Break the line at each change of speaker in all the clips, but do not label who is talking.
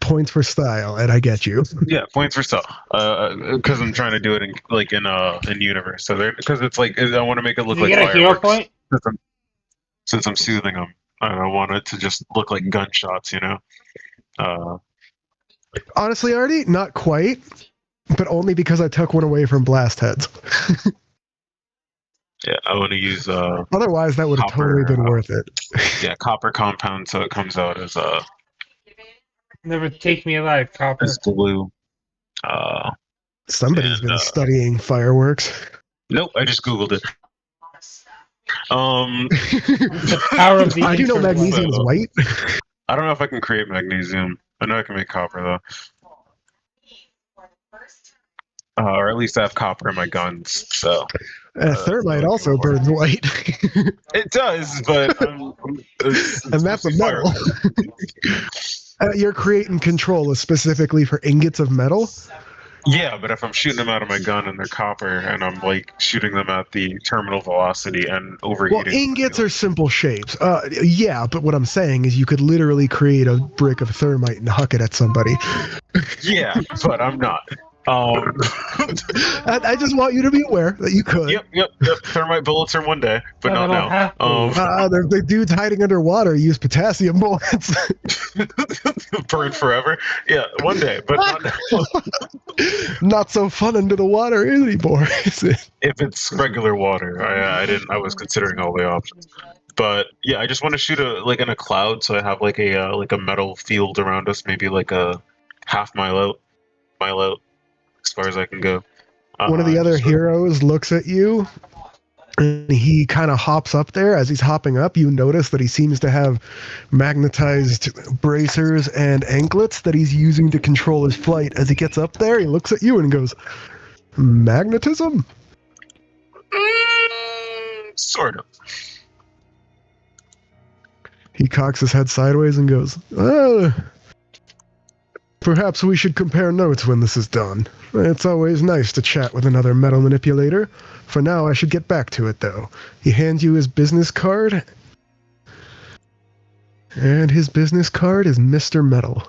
points for style, and I get you.
Yeah, points for stuff. Because I'm trying to do it in universe. So because it's like I want to make it look
Did you
like
get a hero
fireworks.
point?
Since I'm soothing them, I don't want it to just look like gunshots. You know.
Honestly, Artie, not quite, but only because I took one away from blast heads.
Yeah, I want to use
Otherwise, that would have totally been worth it.
Yeah, copper compound, so it comes out as
Never take me alive, copper.
as blue.
Somebody's been studying fireworks.
Nope, I just googled it.
The power of the
I do know magnesium is white.
I don't know if I can create magnesium. I know I can make copper though. Or at least I have copper in my guns. So
thermite also burns white.
It does, but
and that's a metal. You're creating controllers specifically for ingots of metal.
Yeah, but if I'm shooting them out of my gun and they're copper, and I'm like shooting them at the terminal velocity and overheating.
Well, ingots are simple shapes. Yeah, but what I'm saying is you could literally create a brick of thermite and huck it at somebody.
Yeah, but I'm not.
I just want you to be aware that you could.
Yep. Thermite bullets are one day, but not now.
The dudes hiding underwater use potassium bullets.
Burn forever. Yeah, one day, but not now.
Not so fun under the water anymore, is it?
If it's regular water, I was considering all the options. But yeah, I just want to shoot in a cloud, so I have like a metal field around us, maybe like a half mile out. As far as I can go.
One of the other heroes looks at you, and he kind of hops up there. As he's hopping up, you notice that he seems to have magnetized bracers and anklets that he's using to control his flight. As he gets up there, he looks at you and goes, "Magnetism?"
Sort of.
He cocks his head sideways and goes, perhaps we should compare notes when this is done. It's always nice to chat with another metal manipulator. For now, I should get back to it, though. He hands you his business card. And his business card is Mr. Metal.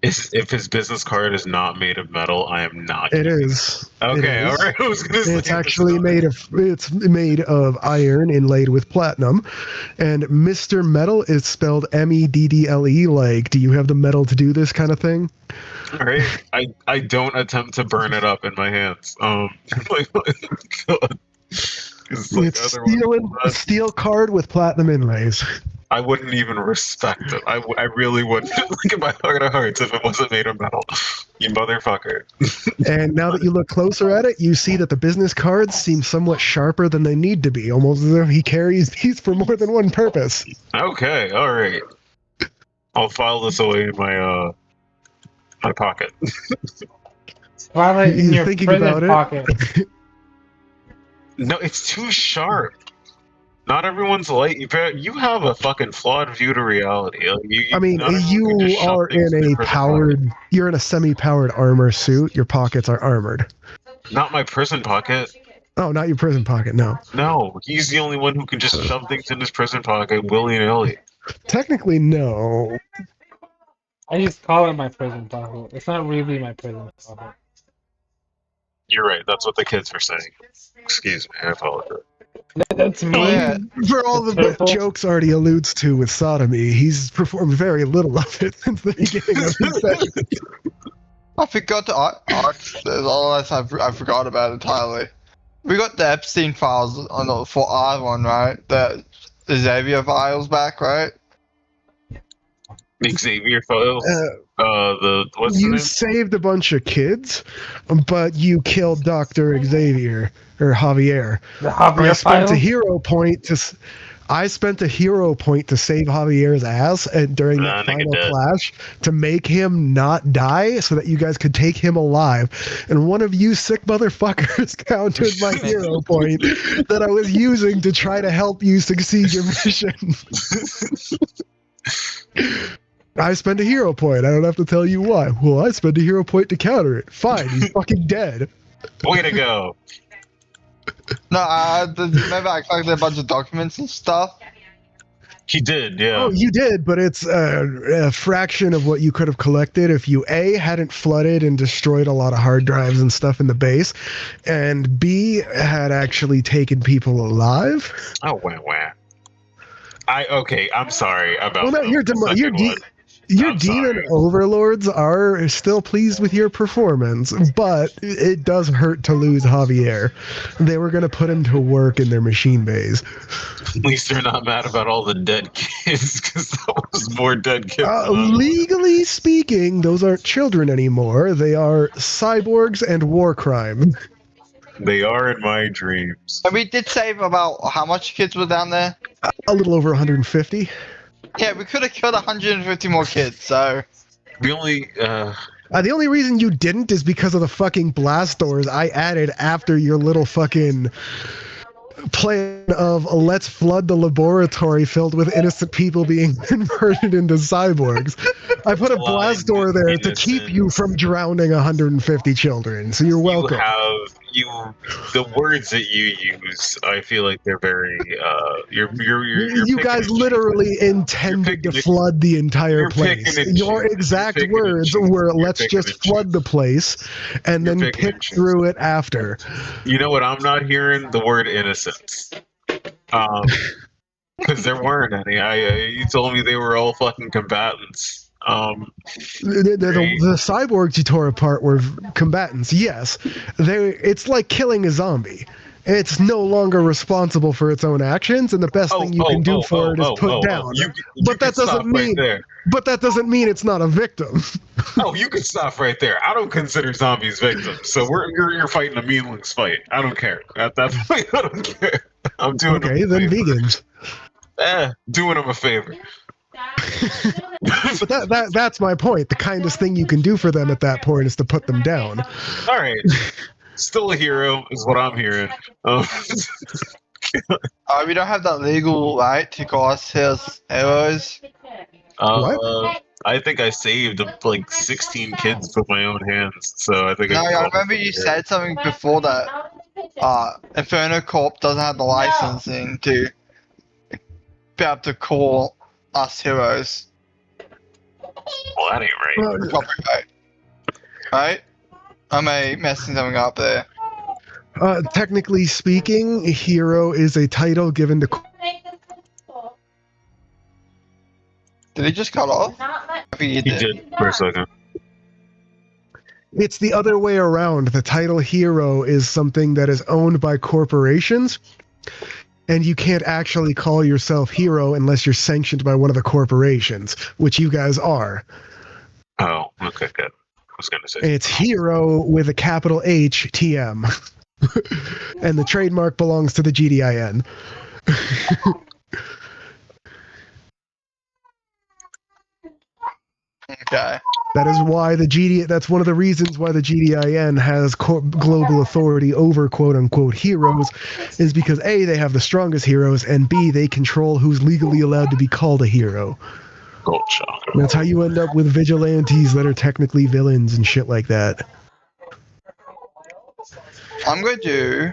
If his business card is not made of metal, I am not.
It is.
Okay, all right. I was gonna say
it's actually made of iron inlaid with platinum, and Mr. Metal is spelled MEDDLE. Like, do you have the metal to do this kind of thing?
All right. I don't attempt to burn it up in my hands.
It's a steel card with platinum inlays.
I wouldn't even respect it. I really wouldn't. Look at my heart of hearts if it wasn't made of metal. You motherfucker.
And now that you look closer at it, you see that the business cards seem somewhat sharper than they need to be, almost as if he carries these for more than one purpose.
Okay, all right. I'll file this away in my my pocket.
File it in your prison pocket.
No, it's too sharp. Not everyone's light. You have a fucking flawed view to reality. You
are you're in a semi-powered armor suit. Your pockets are armored.
Not my prison pocket.
Oh, not your prison pocket, no.
No, he's the only one who can just shove things in his prison pocket willy-nilly.
Technically, no.
I just call it my prison pocket. It's not really my prison pocket.
You're right. That's what the kids were saying. Excuse me. I apologize.
That's me.
For all the jokes Artie alludes to with sodomy, he's performed very little of it since the beginning of his session.
I forgot to I forgot about entirely. We got the Epstein files for R1, right? The Xavier files back, right?
The Xavier files? What's the name?
You saved a bunch of kids, but you killed Dr. Xavier, or Javier.
The Javier
I spent a hero point to save Javier's ass and during the final clash to make him not die so that you guys could take him alive. And one of you sick motherfuckers countered my hero point that I was using to try to help you succeed your mission. I spent a hero point. I don't have to tell you why. Well, I spent a hero point to counter it. Fine, he's fucking dead.
Way to go.
No, remember I collected a bunch of documents and stuff?
He did, yeah.
Oh, you did, but it's a fraction of what you could have collected if you A, hadn't flooded and destroyed a lot of hard drives and stuff in the base, and B, had actually taken people alive.
Oh, wah. I'm sorry about
Well, no, your demon overlords are still pleased with your performance, but it does hurt to lose Javier. They were going to put him to work in their machine bays.
At least they're not mad about all the dead kids, because that was more dead kids.
Legally speaking, those aren't children anymore. They are cyborgs and war crime.
They are in my dreams.
And we did save about how much kids were down there?
A little over 150.
Yeah, we could have killed 150 more kids, so...
The only
reason you didn't is because of the fucking blast doors I added after your little fucking plan of let's flood the laboratory filled with innocent people being converted into cyborgs. I put a blast door there to keep you from drowning 150 children, so you're welcome.
The words that you use, I feel like they're very,
you guys literally intended to flood the entire place. Your exact words were, let's just flood the place, and then pick through it after.
You know what I'm not hearing? The word innocence. Because there weren't any. You told me they were all fucking combatants.
The cyborgs you tore apart were combatants, yes. It's like killing a zombie. It's no longer responsible for its own actions, and the best thing you can do for it is put down. But that doesn't mean it's not a victim.
Oh, you can stop right there. I don't consider zombies victims, so you're fighting a meaningless fight. I don't care. At that point, I don't care. I'm doing
okay, then vegans.
Doing them a favor.
But that's my point. The kindest thing you can do for them at that point is to put them down.
All right. Still a hero is what I'm hearing.
We don't have that legal right to call us his heroes.
What?
I think I saved like 16 kids with my own hands, so I think.
No, I remember you said something before that. Inferno Corp doesn't have the licensing to be able to call us heroes.
Well, that ain't right.
Right? Am I messing something up there?
Technically speaking, hero is a title given to...
Did he just cut off?
He did for a second.
It's the other way around. The title hero is something that is owned by corporations, and you can't actually call yourself hero unless you're sanctioned by one of the corporations, which you guys are.
Oh, okay, good. I was gonna say
it's hero with a capital H, TM. And the trademark belongs to the GDIN.
Okay.
That is why that's one of the reasons why the GDIN has global authority over quote-unquote heroes, is because A, they have the strongest heroes, and B, they control who's legally allowed to be called a hero.
Gold shock.
That's how you end up with vigilantes that are technically villains and shit like that.
I'm going to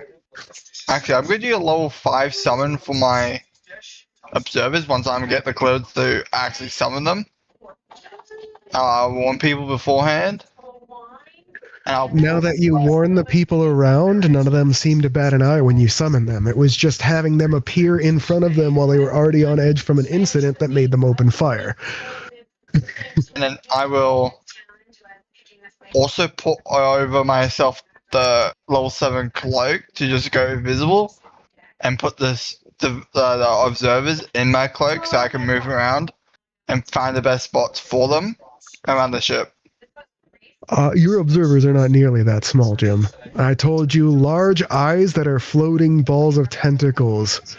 do a level 5 summon for my observers once I get the clothes to actually summon them. I'll warn people beforehand.
Now that you warn the people around, none of them seem to bat an eye when you summon them. It was just having them appear in front of them while they were already on edge from an incident that made them open fire.
And then I will also put over myself the level 7 cloak to just go invisible, and put the observers in my cloak so I can move around and find the best spots for them around the ship.
Your observers are not nearly that small, Jim. I told you, large eyes that are floating balls of tentacles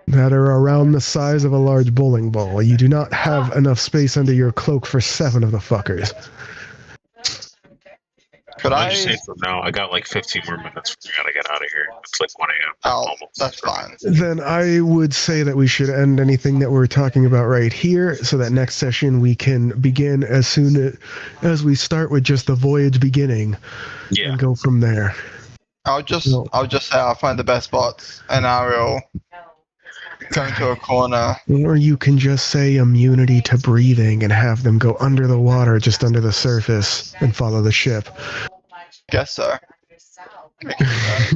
that are around the size of a large bowling ball. You do not have enough space under your cloak for 7 of the fuckers.
Could I
just say from now, I got like 15 more minutes. We gotta get out of here. It's like 1 a.m.
Oh,
almost.
That's fine.
Then I would say that we should end anything that we're talking about right here, so that next session we can begin as soon as we start with just the voyage beginning, and go from there.
I'll just say I'll find the best spots, and I will going to a corner.
Or you can just say immunity to breathing and have them go under the water, just under the surface, and follow the ship.
Guess so. We can do that.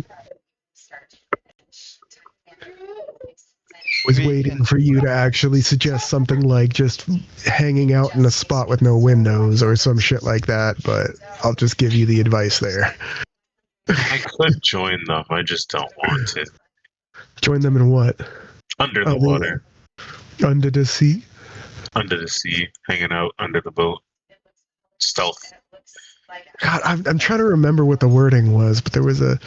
Was
We
waiting
can-
for you to actually suggest something like just hanging out in a spot with no windows or some shit like that, but I'll just give you the advice there.
I could join them. I just don't want to.
Join them in what?
Under the
Oh,
water,
Under the sea?
under the sea, hanging out under the boat. Stealth.
God, I'm trying to remember what the wording was, but there was a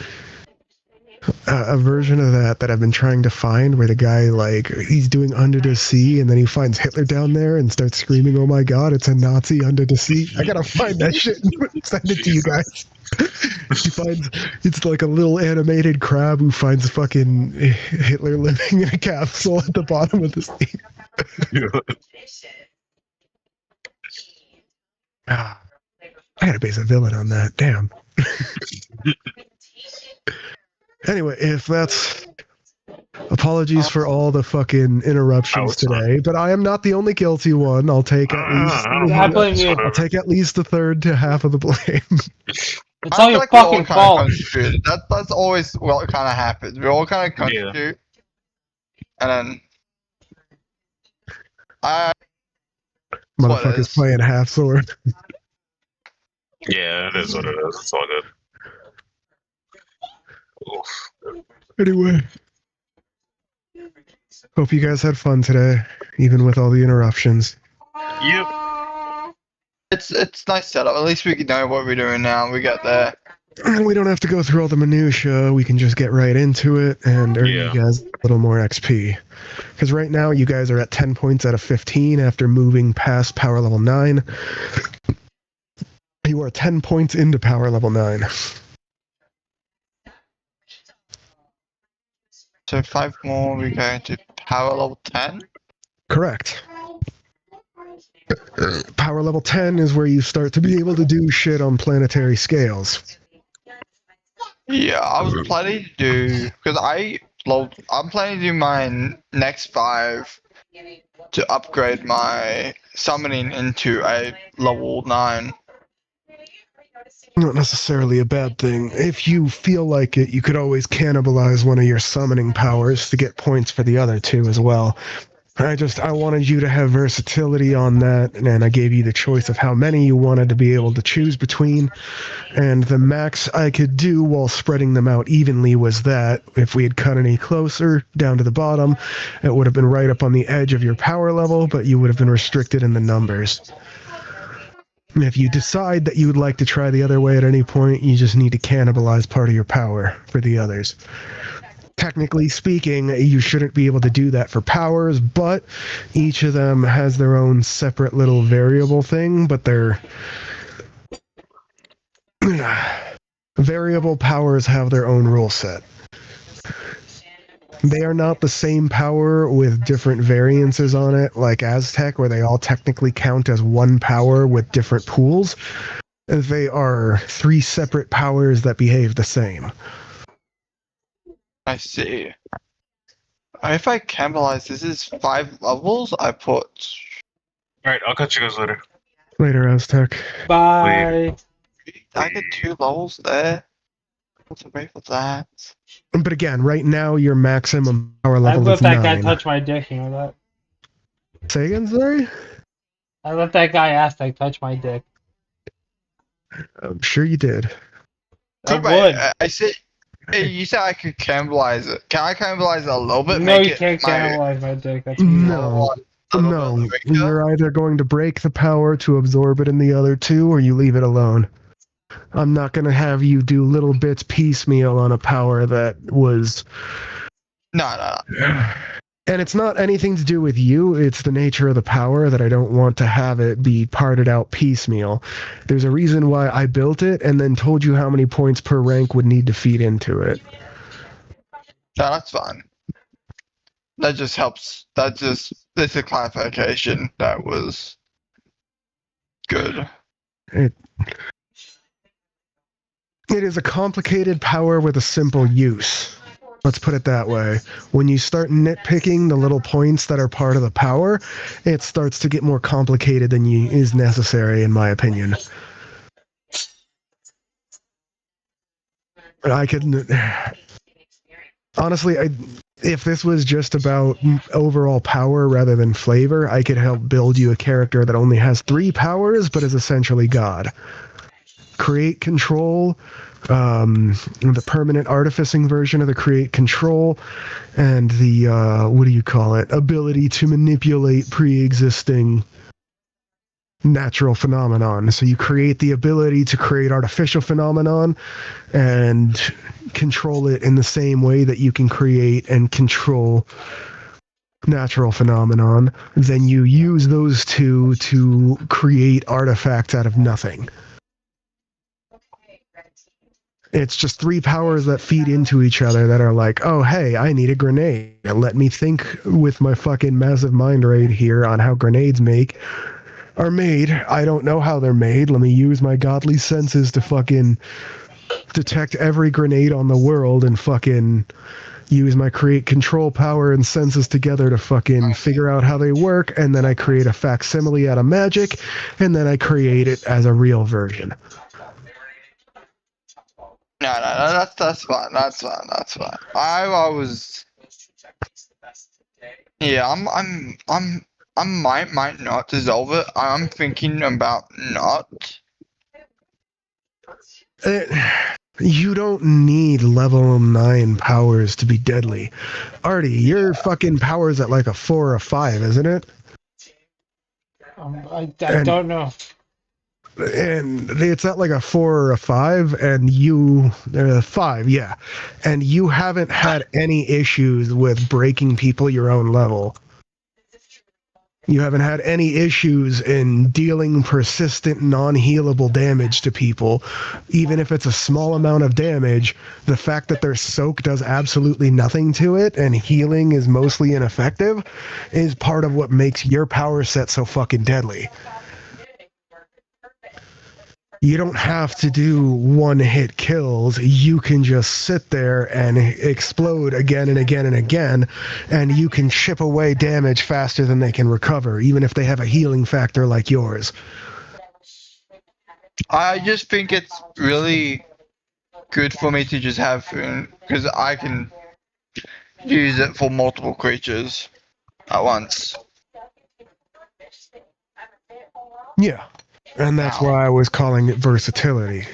version of that I've been trying to find where the guy, like, he's doing Under the Sea and then he finds Hitler down there and starts screaming, "Oh my god, it's a Nazi under the sea." I gotta find that shit and send it to you guys. He finds, it's like a little animated crab who finds fucking Hitler living in a capsule at the bottom of the sea. Ah, I gotta base a villain on that. Damn. Anyway, if that's... Apologies for all the fucking interruptions today, but I am not the only guilty one. I'll take at least...
I blame you.
I'll take at least the third to half of the blame.
It's all your
we all
fucking
kinda
fault.
contribute. That's always what kind of happens. We all kind of contribute, and then I what it
Motherfucker's
is.
playing half sword.
Yeah, it is what it is. It's all good. Oof.
Anyway. Hope you guys had fun today, even with all the interruptions.
Yep.
It's nice setup. At least we know what we're doing now. We get there.
And we don't have to go through all the minutiae. We can just get right into it and earn
Yeah.
you guys a little more XP. Because right now, you guys are at 10 points out of 15 after moving past power level 9. You are 10 points into power level 9.
So 5 more. We go to power level 10.
Correct. Power level 10 is where you start to be able to do shit on planetary scales.
Yeah, I was planning to do because I'm planning to do my next 5 to upgrade my summoning into a level 9.
Not necessarily a bad thing. If you feel like it, you could always cannibalize one of your summoning powers to get points for the other 2 as well. I wanted you to have versatility on that, and I gave you the choice of how many you wanted to be able to choose between. And the max I could do while spreading them out evenly was that. If we had cut any closer, down to the bottom, it would have been right up on the edge of your power level, but you would have been restricted in the numbers. And if you decide that you would like to try the other way at any point, you just need to cannibalize part of your power for the others. Technically speaking, you shouldn't be able to do that for powers, but each of them has their own separate little variable thing, but they're... variable powers have their own rule set. They are not the same power with different variances on it, like Aztec, where they all technically count as one power with different pools. They are 3 separate powers that behave the same.
I see. If I cannibalize, this is 5 levels. I put.
Alright, I'll catch you guys later.
Later, Aztec.
Bye.
I get 2 levels there. What's the way for that?
But again, right now, your maximum power
I
level
let
is
that guy
9.
touch my dick, you know that?
Say again, sorry?
I let that guy Aztec touch my dick.
I'm sure you did.
I
So wait,
would.
I said. You said I could cannibalize it. Can I cannibalize it a little bit?
No,
make
you
it
can't
my
cannibalize my dick. That's
No.
little
No,
bit bigger?
you're either going to break the power to absorb it in the other 2, or you leave it alone. I'm not going to have you do little bits piecemeal on a power that was...
No.
And it's not anything to do with you, it's the nature of the power that I don't want to have it be parted out piecemeal. There's a reason why I built it and then told you how many points per rank would need to feed into it.
No, that's fine. That just helps. This is a clarification. That was good.
It is a complicated power with a simple use. Let's put it that way. When you start nitpicking the little points that are part of the power, it starts to get more complicated than is necessary, in my opinion. I could... Honestly, if this was just about overall power rather than flavor, I could help build you a character that only has 3 powers, but is essentially God. Create Control, the permanent artificing version of the Create Control, and the, ability to manipulate pre-existing natural phenomenon. So you create the ability to create artificial phenomenon and control it in the same way that you can create and control natural phenomenon. Then you use those two to create artifacts out of nothing. It's just 3 powers that feed into each other that are like, oh, hey, I need a grenade. Let me think with my fucking massive mind rate here on how grenades are made. I don't know how they're made. Let me use my godly senses to fucking detect every grenade on the world and fucking use my Create Control power and senses together to fucking figure out how they work, and then I create a facsimile out of magic, and then I create it as a real version.
No, that's fine. That's fine. I was. Yeah, I might not dissolve it. I'm thinking about not.
You don't need level 9 powers to be deadly. Artie, your fucking power's at like a 4 or a 5, isn't it?
I don't know.
And it's at like a 4 or a 5, and you 5, yeah. And you haven't had any issues with breaking people your own level. You haven't had any issues in dealing persistent, non-healable damage to people. Even if it's a small amount of damage, the fact that their soak does absolutely nothing to it and healing is mostly ineffective is part of what makes your power set so fucking deadly. You don't have to do one-hit kills. You can just sit there and explode again and again and again, and you can chip away damage faster than they can recover, even if they have a healing factor like yours.
I just think it's really good for me to just have Foon, because I can use it for multiple creatures at once.
Yeah. And that's why I was calling it versatility.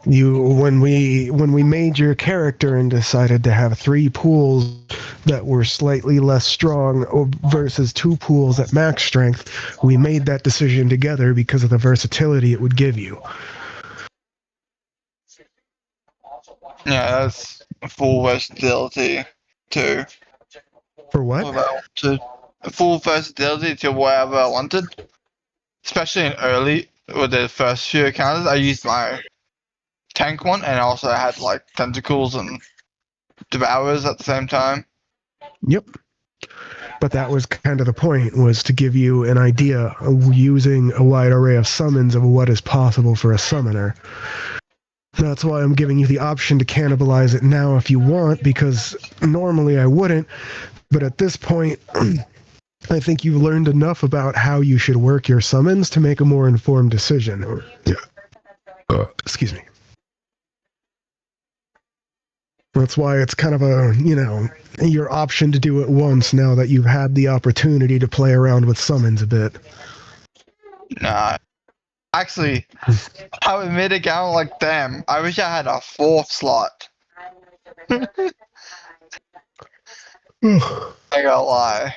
When we made your character and decided to have 3 pools that were slightly less strong versus 2 pools at max strength, we made that decision together because of the versatility it would give you.
Yeah, that's full versatility too.
For what?
Full versatility to whatever I wanted. Especially in early, with the first few encounters, I used my tank one, and also I had like tentacles and devourers at the same time.
Yep. But that was kind of the point, was to give you an idea of using a wide array of summons of what is possible for a summoner. That's why I'm giving you the option to cannibalize it now if you want, because normally I wouldn't, but at this point... I think you've learned enough about how you should work your summons to make a more informed decision. Excuse me. That's why it's kind of your option to do it once now that you've had the opportunity to play around with summons a bit.
Nah. Actually, I would admit again, like, damn, I wish I had a 4th slot. I gotta lie.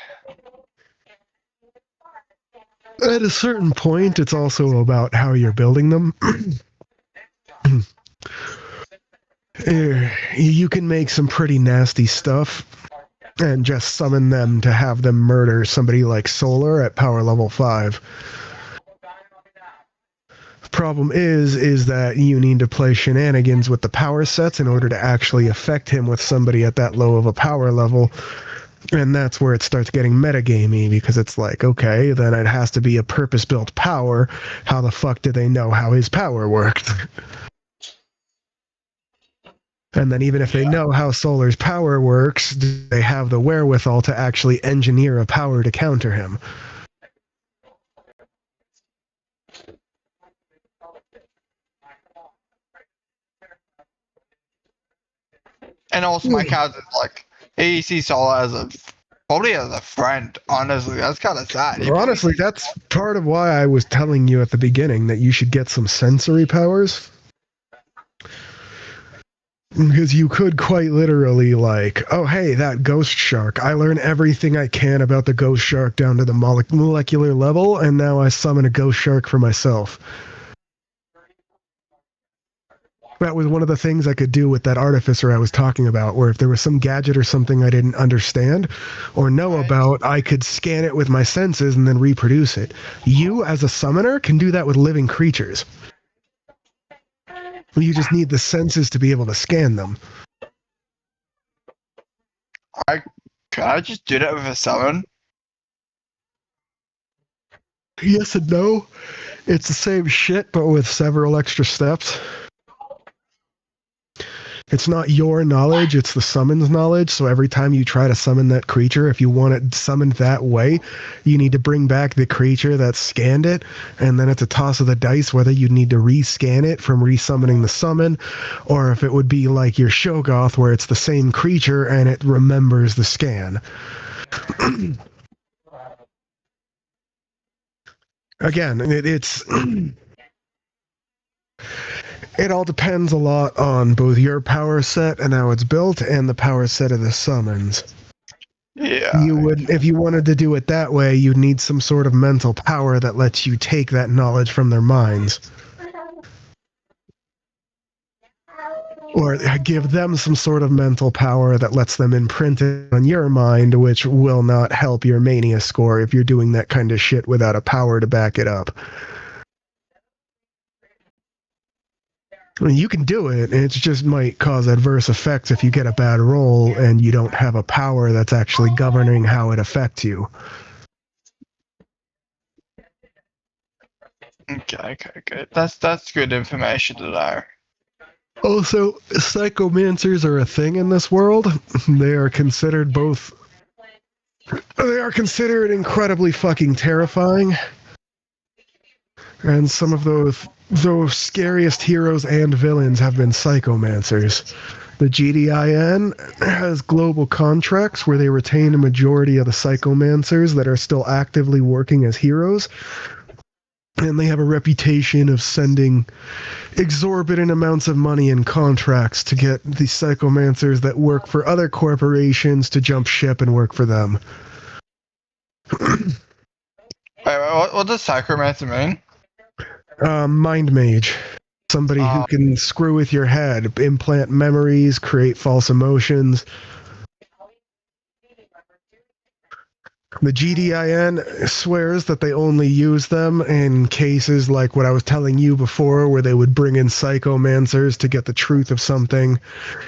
At a certain point, it's also about how you're building them. You can make some pretty nasty stuff and just summon them to have them murder somebody like Solar at power level 5. The problem is that you need to play shenanigans with the power sets in order to actually affect him with somebody at that low of a power level. And that's where it starts getting metagamey, because it's like, okay, then it has to be a purpose-built power. How the fuck do they know how his power worked? And then even if they know how Solar's power works, they have the wherewithal to actually engineer a power to counter him.
And also, my character's like, he sees Solar as probably as a friend. Honestly, that's kind of sad. He
Honestly, that's part of why I was telling you at the beginning that you should get some sensory powers. Because you could quite literally, like, oh, hey, that ghost shark. I learn everything I can about the ghost shark down to the molecular level, and now I summon a ghost shark for myself. That was one of the things I could do with that artificer I was talking about, where if there was some gadget or something I didn't understand or know about, I could scan it with my senses and then reproduce it. You, as a summoner, can do that with living creatures. You just need the senses to be able to scan them.
Can I just do that with a summon?
Yes and no. It's the same shit, but with several extra steps. It's not your knowledge, it's the summon's knowledge, so every time you try to summon that creature, if you want it summoned that way, you need to bring back the creature that scanned it, and then it's a toss of the dice whether you need to rescan it from resummoning the summon, or if it would be like your Shogoth, where it's the same creature and it remembers the scan. Again, it's... It all depends a lot on both your power set and how it's built, and the power set of the summons.
Yeah.
You would, if you wanted to do it that way, you'd need some sort of mental power that lets you take that knowledge from their minds. Or give them some sort of mental power that lets them imprint it on your mind, which will not help your mania score if you're doing that kind of shit without a power to back it up. I mean, you can do it, it just might cause adverse effects if you get a bad roll and you don't have a power that's actually governing how it affects you.
Okay. That's good information to know.
Also, psychomancers are a thing in this world. They are considered incredibly fucking terrifying. And some of those scariest heroes and villains have been psychomancers. The GDIN has global contracts where they retain a majority of the psychomancers that are still actively working as heroes. And they have a reputation of sending exorbitant amounts of money in contracts to get the psychomancers that work for other corporations to jump ship and work for them.
Wait, what does Psychomancer mean?
Mind mage. Somebody who can screw with your head, implant memories, create false emotions. The GDIN swears that they only use them in cases like what I was telling you before, where they would bring in psychomancers to get the truth of something.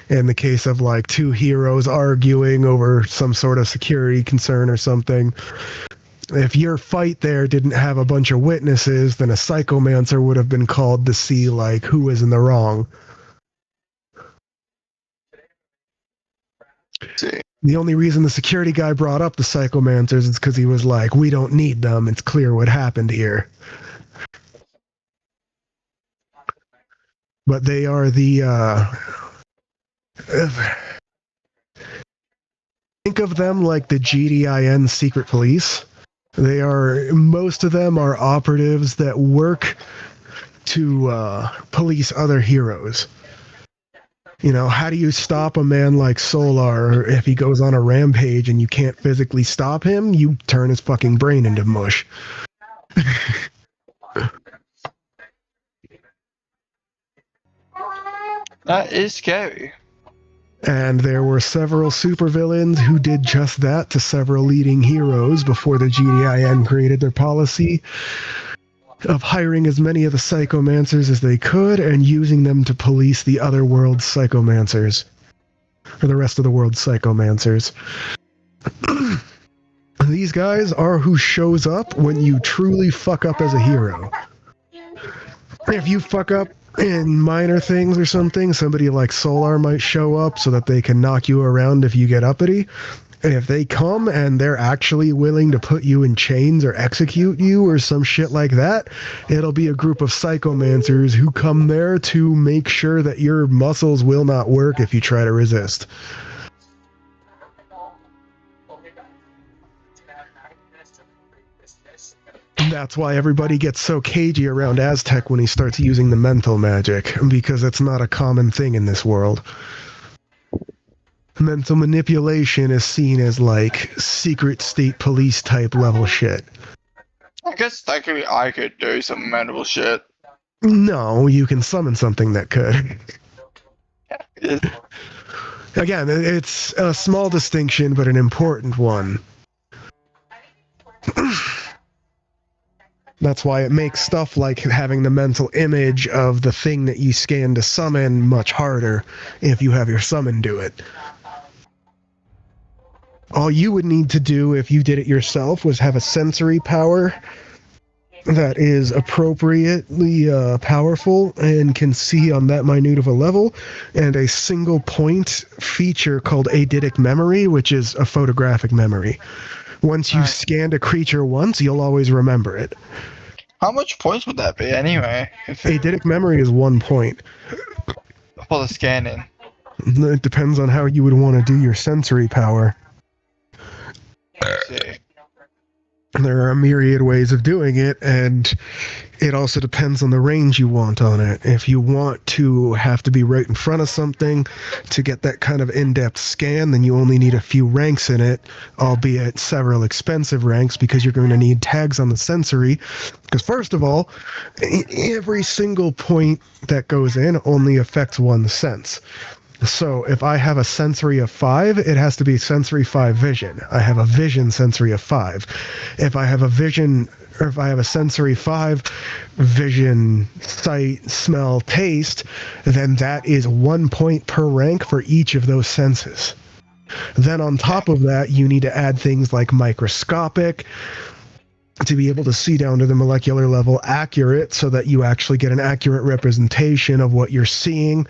In the case of like two heroes arguing over some sort of security concern or something. If your fight there didn't have a bunch of witnesses, then a psychomancer would have been called to see, like, who is in the wrong.
See.
The only reason the security guy brought up the psychomancers is because he was like, we don't need them, it's clear what happened here. But they are the, think of them like the GDIN secret police. Most of them are operatives that work to police other heroes. You know, how do you stop a man like Solar if he goes on a rampage and you can't physically stop him? You turn his fucking brain into mush.
That is scary.
And there were several supervillains who did just that to several leading heroes before the GDIN created their policy of hiring as many of the psychomancers as they could and using them to police the other world's psychomancers. Or the rest of the world's psychomancers. These guys are who shows up when you truly fuck up as a hero. If you fuck up in minor things or something, somebody like Solar might show up so that they can knock you around if you get uppity. And if they come and they're actually willing to put you in chains or execute you or some shit like that, it'll be a group of psychomancers who come there to make sure that your muscles will not work if you try to resist. That's why everybody gets so cagey around Aztec when he starts using the mental magic, because it's not a common thing in this world. Mental manipulation is seen as like secret state police type level shit.
I guess technically I could do some mental shit.
No, you can summon something that could. Again, it's a small distinction, but an important one. That's why it makes stuff like having the mental image of the thing that you scan to summon much harder if you have your summon do it. All you would need to do if you did it yourself was have a sensory power that is appropriately powerful and can see on that minute of a level, and a single point feature called eidetic memory, which is a photographic memory. Once you've scanned a creature once, you'll always remember it.
How much points would that be anyway?
Eidetic memory is 1 point.
For the scanning.
It depends on how you would want to do your sensory power.
Let's see.
There are a myriad ways of doing it, and it also depends on the range you want on it. If you want to have to be right in front of something to get that kind of in-depth scan, then you only need a few ranks in it, albeit several expensive ranks, because you're going to need tags on the sensory. Because first of all, every single point that goes in only affects one sense. So if I have a sensory of 5, it has to be sensory 5 vision. I have a vision sensory of 5. If I have a sensory 5 vision, sight, smell, taste, then that is 1 point per rank for each of those senses. Then on top of that, you need to add things like microscopic, to be able to see down to the molecular level, accurate, so that you actually get an accurate representation of what you're seeing.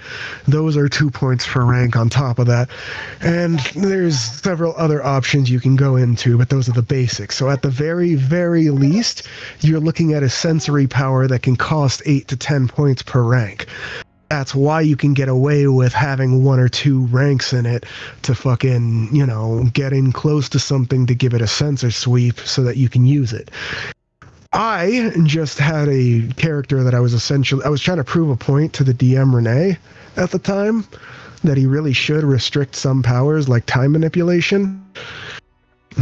Those are 2 points per rank on top of that. And there's several other options you can go into, but those are the basics. So at the very, very least, you're looking at a sensory power that can cost 8 to 10 points per rank. That's why you can get away with having 1 or 2 ranks in it to fucking, get in close to something to give it a sensor sweep so that you can use it. I just had a character that I was trying to prove a point to the DM Renee at the time that he really should restrict some powers like time manipulation.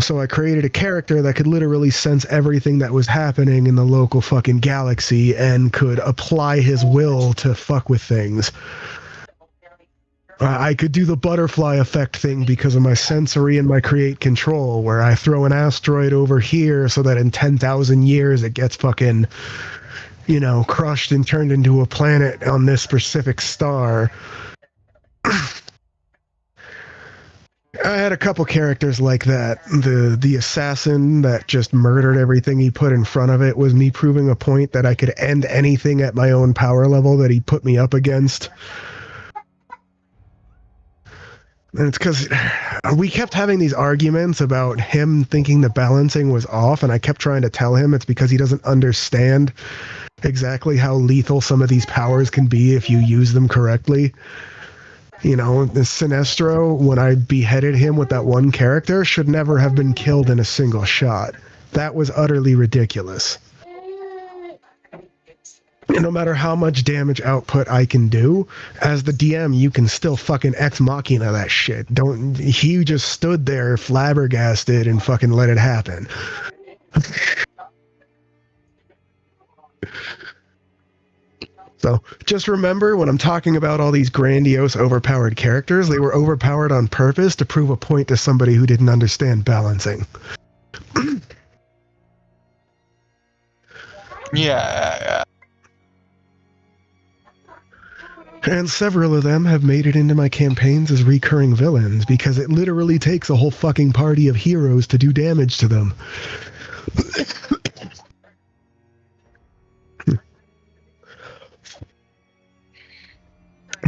So I created a character that could literally sense everything that was happening in the local fucking galaxy and could apply his will to fuck with things. I could do the butterfly effect thing because of my sensory and my create control, where I throw an asteroid over here so that in 10,000 years it gets fucking, crushed and turned into a planet on this specific star. I had a couple characters like that. The assassin that just murdered everything he put in front of it was me proving a point that I could end anything at my own power level that he put me up against. And it's because we kept having these arguments about him thinking the balancing was off, and I kept trying to tell him it's because he doesn't understand exactly how lethal some of these powers can be if you use them correctly. The Sinestro, when I beheaded him with that one character, should never have been killed in a single shot. That was utterly ridiculous. And no matter how much damage output I can do, as the DM, you can still fucking ex machina that shit. He just stood there flabbergasted and fucking let it happen. So just remember, when I'm talking about all these grandiose, overpowered characters, they were overpowered on purpose to prove a point to somebody who didn't understand balancing.
Yeah.
And several of them have made it into my campaigns as recurring villains, because it literally takes a whole fucking party of heroes to do damage to them.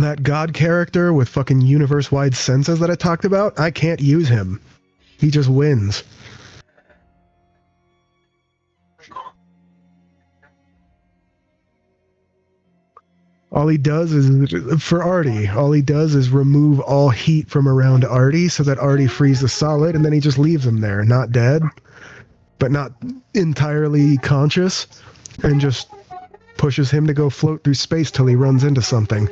that god character with fucking universe-wide senses that I talked about, I can't use him. He just wins. All he does is, for Artie, all he does is remove all heat from around Artie so that Artie freezes solid, and then he just leaves him there, not dead, but not entirely conscious, and just pushes him to go float through space till he runs into something.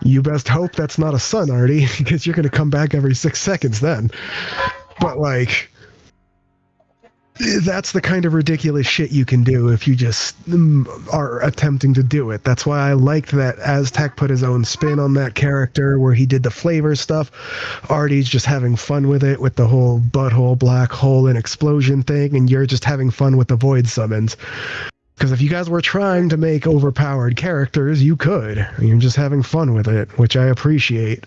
You best hope that's not a sun, Artie, because you're going to come back every 6 seconds then. But, like, that's the kind of ridiculous shit you can do if you just are attempting to do it. That's why I liked that Aztec put his own spin on that character where he did the flavor stuff. Artie's just having fun with it, with the whole butthole, black hole, and explosion thing, and you're just having fun with the void summons. Because if you guys were trying to make overpowered characters, you could. You're just having fun with it, which I appreciate.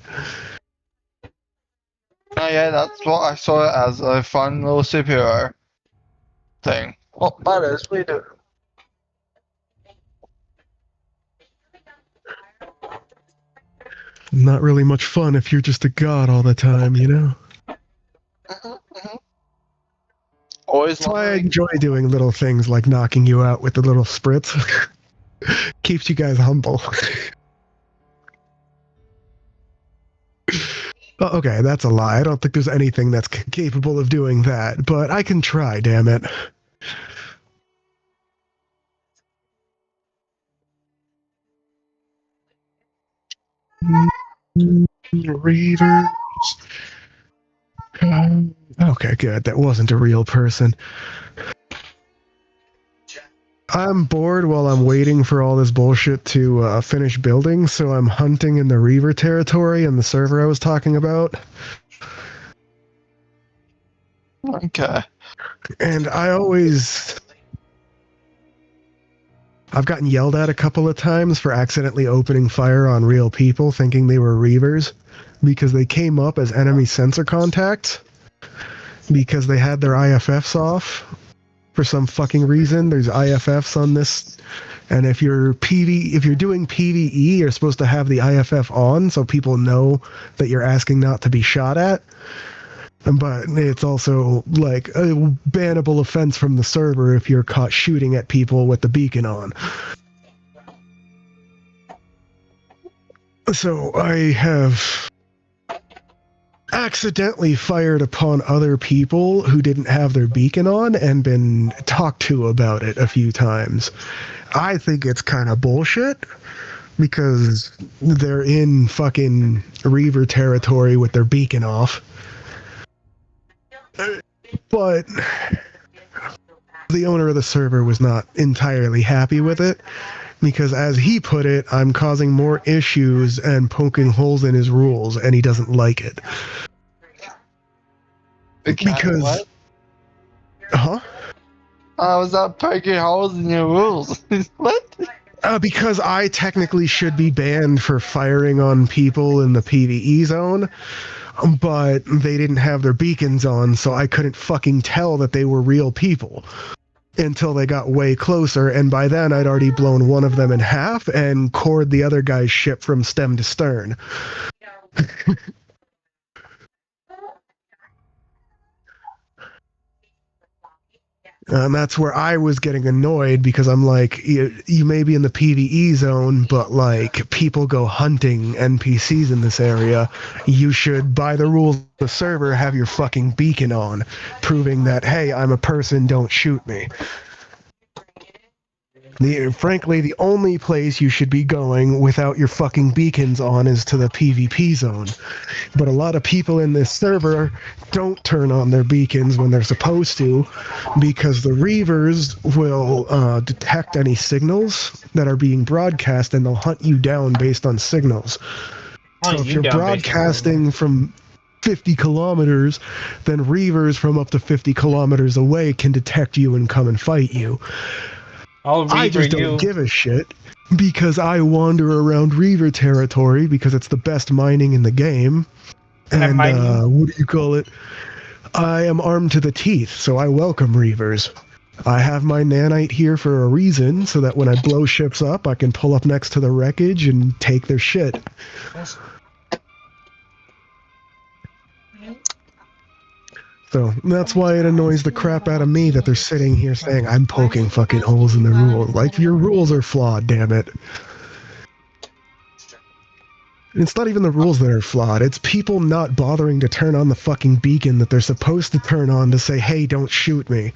Oh yeah, that's what I saw it as, a fun little superhero thing. What matters, we do.
Not really much fun if you're just a god all the time, you know?
Always
That's why I enjoy doing little things like knocking you out with the little spritz. Keeps you guys humble. Oh, okay, that's a lie. I don't think there's anything that's capable of doing that, but I can try, damn it. Reavers. Okay, good. That wasn't a real person. I'm bored while I'm waiting for all this bullshit to finish building, so I'm hunting in the Reaver territory and the server I was talking about.
Okay.
And I've gotten yelled at a couple of times for accidentally opening fire on real people thinking they were Reavers because they came up as enemy sensor contacts because they had their IFFs off. For some fucking reason, there's IFFs on this, and if you're doing PvE, you're supposed to have the IFF on so people know that you're asking not to be shot at. But it's also like a bannable offense from the server if you're caught shooting at people with the beacon on. So I have accidentally fired upon other people who didn't have their beacon on and been talked to about it a few times. I think it's kind of bullshit because they're in fucking Reaver territory with their beacon off. But the owner of the server was not entirely happy with it because, as he put it, I'm causing more issues and poking holes in his rules, and he doesn't like it. Because...
What?
Huh?
I was not poking holes in your rules. What?
Because I technically should be banned for firing on people in the PvE zone, but they didn't have their beacons on, so I couldn't fucking tell that they were real people until they got way closer, and by then I'd already blown one of them in half and cored the other guy's ship from stem to stern. And that's where I was getting annoyed because I'm like, you may be in the PvE zone, but like people go hunting NPCs in this area. You should, by the rules of the server, have your fucking beacon on, proving that, hey, I'm a person, don't shoot me. Frankly, the only place you should be going without your fucking beacons on is to the PvP zone. But a lot of people in this server don't turn on their beacons when they're supposed to because the Reavers will detect any signals that are being broadcast and they'll hunt you down based on signals. So if you're broadcasting from 50 kilometers, then Reavers from up to 50 kilometers away can detect you and come and fight you. I just don't give a shit because I wander around Reaver territory because it's the best mining in the game. And what do you call it? I am armed to the teeth, so I welcome Reavers. I have my nanite here for a reason, so that when I blow ships up, I can pull up next to the wreckage and take their shit. So that's why it annoys the crap out of me that they're sitting here saying I'm poking fucking holes in the rules. Like, your rules are flawed, damn it. It's not even the rules that are flawed. It's people not bothering to turn on the fucking beacon that they're supposed to turn on to say, hey, don't shoot me.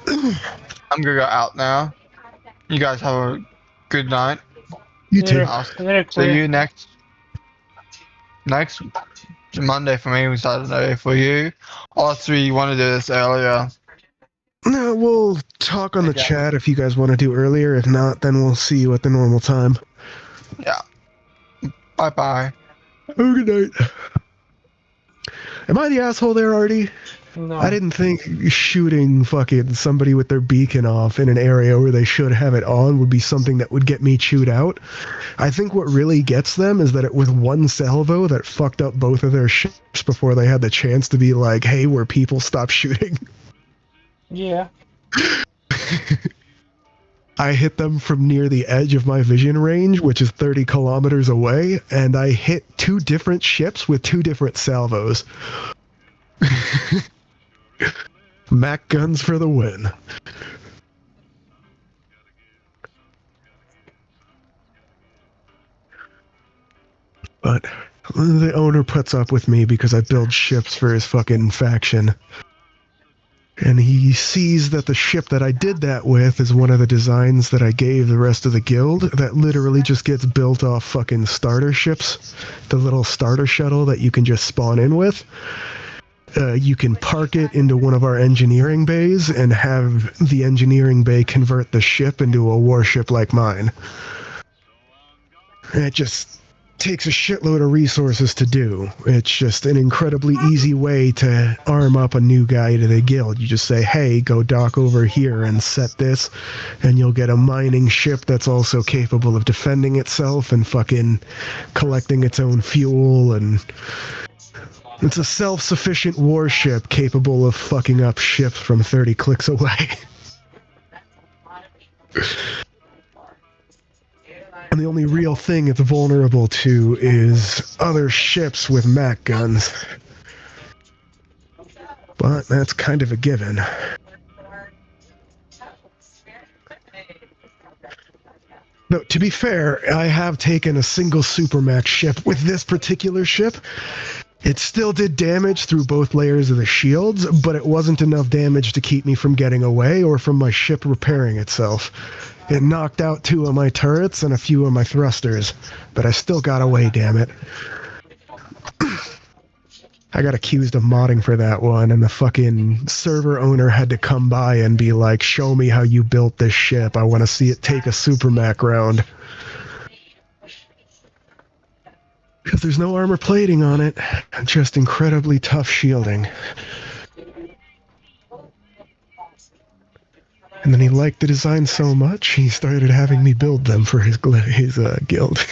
I'm gonna go out now. You guys have a good night.
You too.
Later.
I'll
Later,
see you next Monday for me, Saturday for you. Unless we want to do this earlier.
No, we'll talk on the chat if you guys want to do earlier. If not, then we'll see you at the normal time.
Yeah. Bye-bye.
Have a good night. Am I the asshole there, Artie?
No.
I didn't think shooting fucking somebody with their beacon off in an area where they should have it on would be something that would get me chewed out. I think what really gets them is that it was one salvo that fucked up both of their ships before they had the chance to be like, hey, we're people, stop shooting.
Yeah.
I hit them from near the edge of my vision range, which is 30 kilometers away, and I hit 2 different ships with 2 different salvos. Mac guns for the win. But the owner puts up with me because I build ships for his fucking faction. And he sees that the ship that I did that with is one of the designs that I gave the rest of the guild that literally just gets built off fucking starter ships. The little starter shuttle that you can just spawn in with. You can park it into one of our engineering bays and have the engineering bay convert the ship into a warship like mine. And it just takes a shitload of resources to do. It's just an incredibly easy way to arm up a new guy to the guild. You just say, hey, go dock over here and set this, and you'll get a mining ship that's also capable of defending itself and fucking collecting its own fuel, and it's a self-sufficient warship capable of fucking up ships from 30 clicks away. And the only real thing it's vulnerable to is other ships with Mac guns. But that's kind of a given. No, to be fair, I have taken a single Supermax ship with this particular ship. It still did damage through both layers of the shields, but it wasn't enough damage to keep me from getting away or from my ship repairing itself. It knocked out 2 of my turrets and a few of my thrusters, but I still got away, damn it. I got accused of modding for that one, and the fucking server owner had to come by and be like, show me how you built this ship. I want to see it take a Supermac round. Because there's no armor plating on it, just incredibly tough shielding. And then he liked the design so much, he started having me build them for his guild.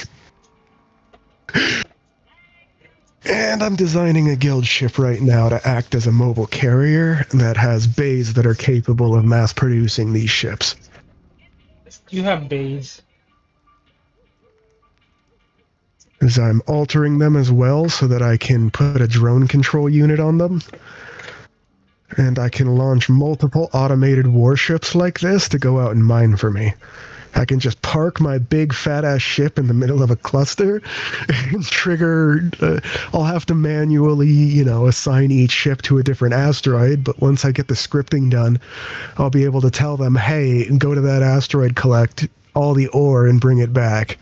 And I'm designing a guild ship right now to act as a mobile carrier that has bays that are capable of mass producing these ships.
You have bays.
As I'm altering them as well so that I can put a drone control unit on them. And I can launch multiple automated warships like this to go out and mine for me. I can just park my big fat-ass ship in the middle of a cluster and trigger... I'll have to manually, assign each ship to a different asteroid, but once I get the scripting done, I'll be able to tell them, hey, go to that asteroid, collect all the ore, and bring it back.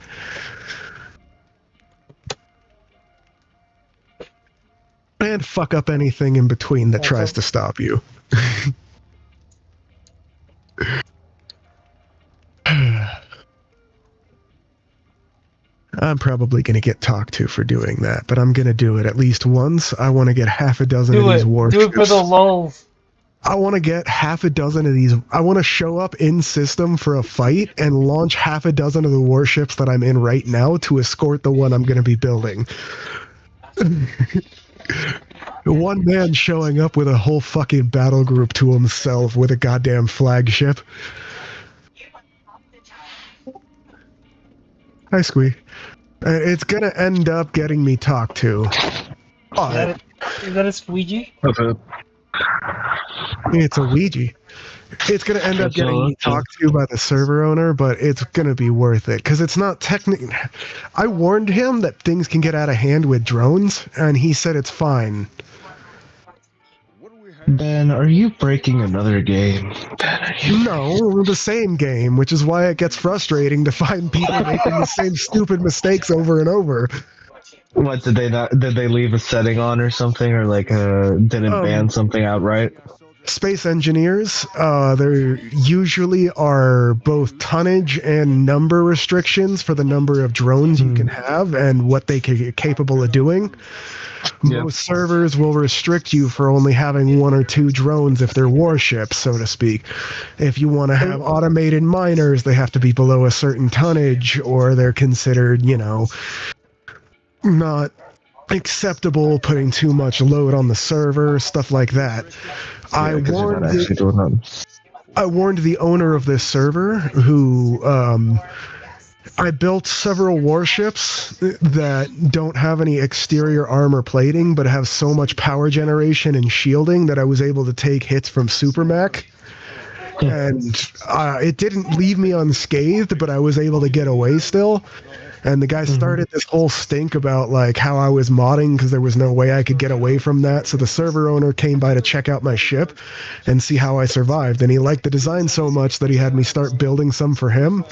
And fuck up anything in between that tries to stop you. I'm probably going to get talked to for doing that, but I'm going to do it at least once. I want to get half a dozen of these warships.
Do it for the lulz.
I want to get half a dozen of these. I want to show up in system for a fight and launch half a dozen of the warships that I'm in right now to escort the one I'm going to be building. One man showing up with a whole fucking battle group to himself with a goddamn flagship. Hi, Squee. It's gonna end up getting me talked to. But
Is that a squeegee?
Okay.
it's a Ouija. It's gonna end up
That's
getting
all
me
up to.
talked to by the server owner, but it's gonna be worth it because it's not technically. I warned him that things can get out of hand with drones, and he said it's fine.
Ben, are you breaking another game?
No, the same game, which is why it gets frustrating to find people making the same stupid mistakes over and over.
What did they not? Did they leave a setting on or something, or like didn't ban something outright?
Space engineers, there usually are both tonnage and number restrictions for the number of drones you can have and what they can get capable of doing.
Yeah.
Most servers will restrict you for only having 1 or 2 drones if they're warships, so to speak. If you want to have automated miners, they have to be below a certain tonnage, or they're considered, not acceptable, putting too much load on the server, stuff like that. I
Yeah, 'cause you're not
warned
actually doing nothing.
I warned the owner of this server, who I built several warships that don't have any exterior armor plating, but have so much power generation and shielding that I was able to take hits from Supermac. And it didn't leave me unscathed, but I was able to get away still. And the guy started this whole stink about like how I was modding because there was no way I could get away from that. So the server owner came by to check out my ship and see how I survived. And he liked the design so much that he had me start building some for him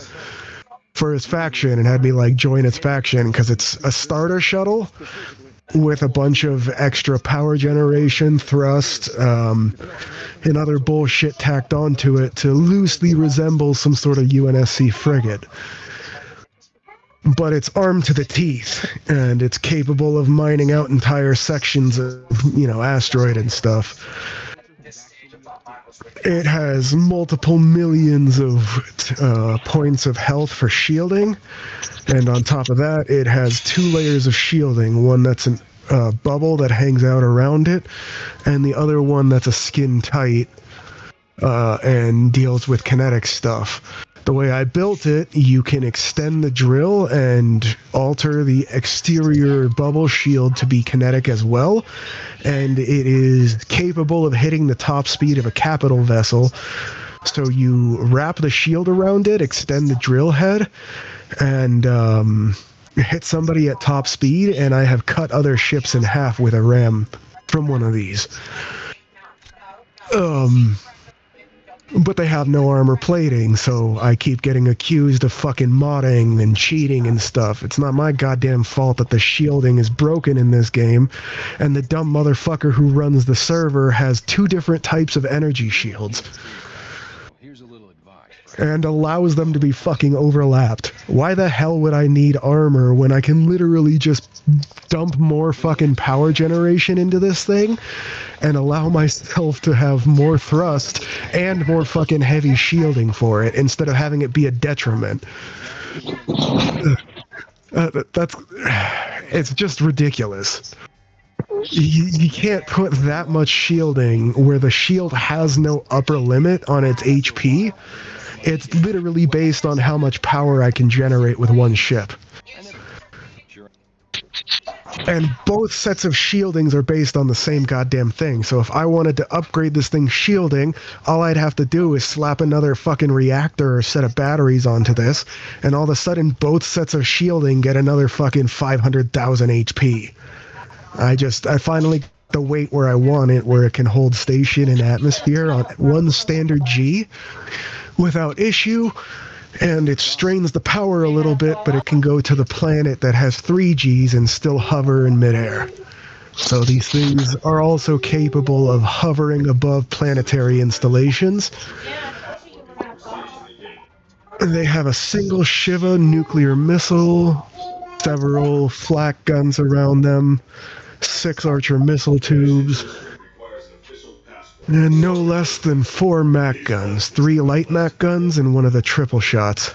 for his faction and had me like join its faction because it's a starter shuttle with a bunch of extra power generation, thrust, and other bullshit tacked onto it to loosely resemble some sort of UNSC frigate. But it's armed to the teeth, and it's capable of mining out entire sections of, asteroid and stuff. It has multiple millions of points of health for shielding, and on top of that, it has 2 layers of shielding. One that's a bubble that hangs out around it, and the other one that's a skin tight and deals with kinetic stuff. The way I built it, you can extend the drill and alter the exterior bubble shield to be kinetic as well, and it is capable of hitting the top speed of a capital vessel. So you wrap the shield around it, extend the drill head, and hit somebody at top speed, and I have cut other ships in half with a ram from one of these. But they have no armor plating, so I keep getting accused of fucking modding and cheating and stuff. It's not my goddamn fault that the shielding is broken in this game, and the dumb motherfucker who runs the server has 2 different types of energy shields. And allows them to be fucking overlapped. Why the hell would I need armor when I can literally just dump more fucking power generation into this thing and allow myself to have more thrust and more fucking heavy shielding for it instead of having it be a detriment? It's just ridiculous. You can't put that much shielding where the shield has no upper limit on its HP. It's literally based on how much power I can generate with one ship. And both sets of shieldings are based on the same goddamn thing. So if I wanted to upgrade this thing's shielding, all I'd have to do is slap another fucking reactor or set of batteries onto this, and all of a sudden both sets of shielding get another fucking 500,000 HP. I finally got the weight where I want it, where it can hold station and atmosphere on one standard G without issue, and it strains the power a little bit, but it can go to the planet that has 3 Gs and still hover in midair. So these things are also capable of hovering above planetary installations. They have a single Shiva nuclear missile, several flak guns around them, 6 Archer missile tubes, and no less than 4 MAC guns, 3 light MAC guns and one of the triple shots.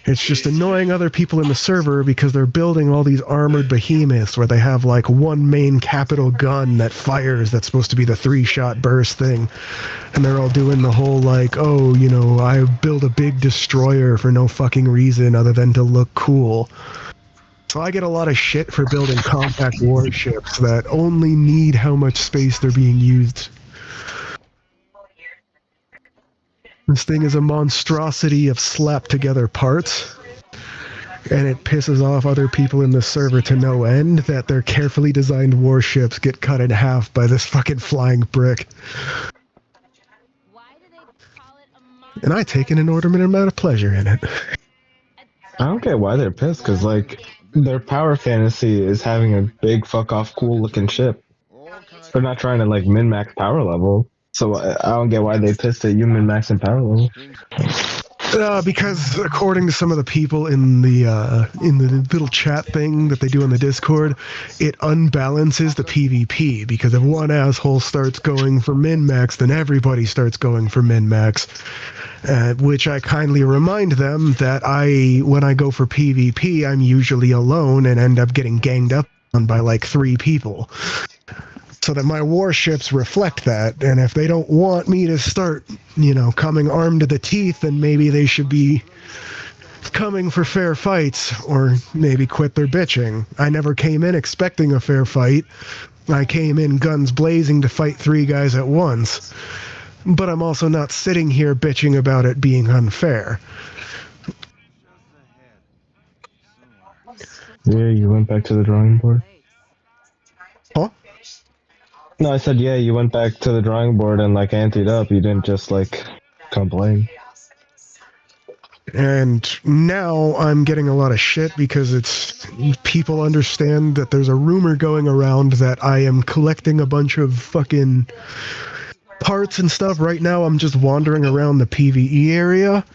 It's just annoying other people in the server because they're building all these armored behemoths where they have like one main capital gun that fires that's supposed to be the 3-shot burst thing. And they're all doing the whole like, oh, you know, I build a big destroyer for no fucking reason other than to look cool. So I get a lot of shit for building compact warships that only need how much space they're being used. This thing is a monstrosity of slapped together parts, and it pisses off other people in the server to no end that their carefully designed warships get cut in half by this fucking flying brick. And I take an inordinate amount of pleasure in it.
I don't get why they're pissed, because, like, their power fantasy is having a big fuck-off cool-looking ship. They're not trying to, like, min-max power level. So I don't get why they pissed at you min-maxing power level.
Because according to some of the people in the little chat thing that they do on the Discord, it unbalances the PvP, because if one asshole starts going for min-max, then everybody starts going for min-max. Which I kindly remind them that when I go for PvP, I'm usually alone and end up getting ganged up on by like 3 people. So that my warships reflect that, and if they don't want me to start, you know, coming armed to the teeth, then maybe they should be coming for fair fights, or maybe quit their bitching. I never came in expecting a fair fight. I came in guns blazing to fight 3 guys at once. But I'm also not sitting here bitching about it being unfair.
Yeah, you went back to the drawing board?
Huh?
No, I said, yeah, you went back to the drawing board and, like, anteed up. You didn't just, like, complain.
And now I'm getting a lot of shit because people understand that there's a rumor going around that I am collecting a bunch of fucking parts and stuff. Right now I'm just wandering around the PvE area,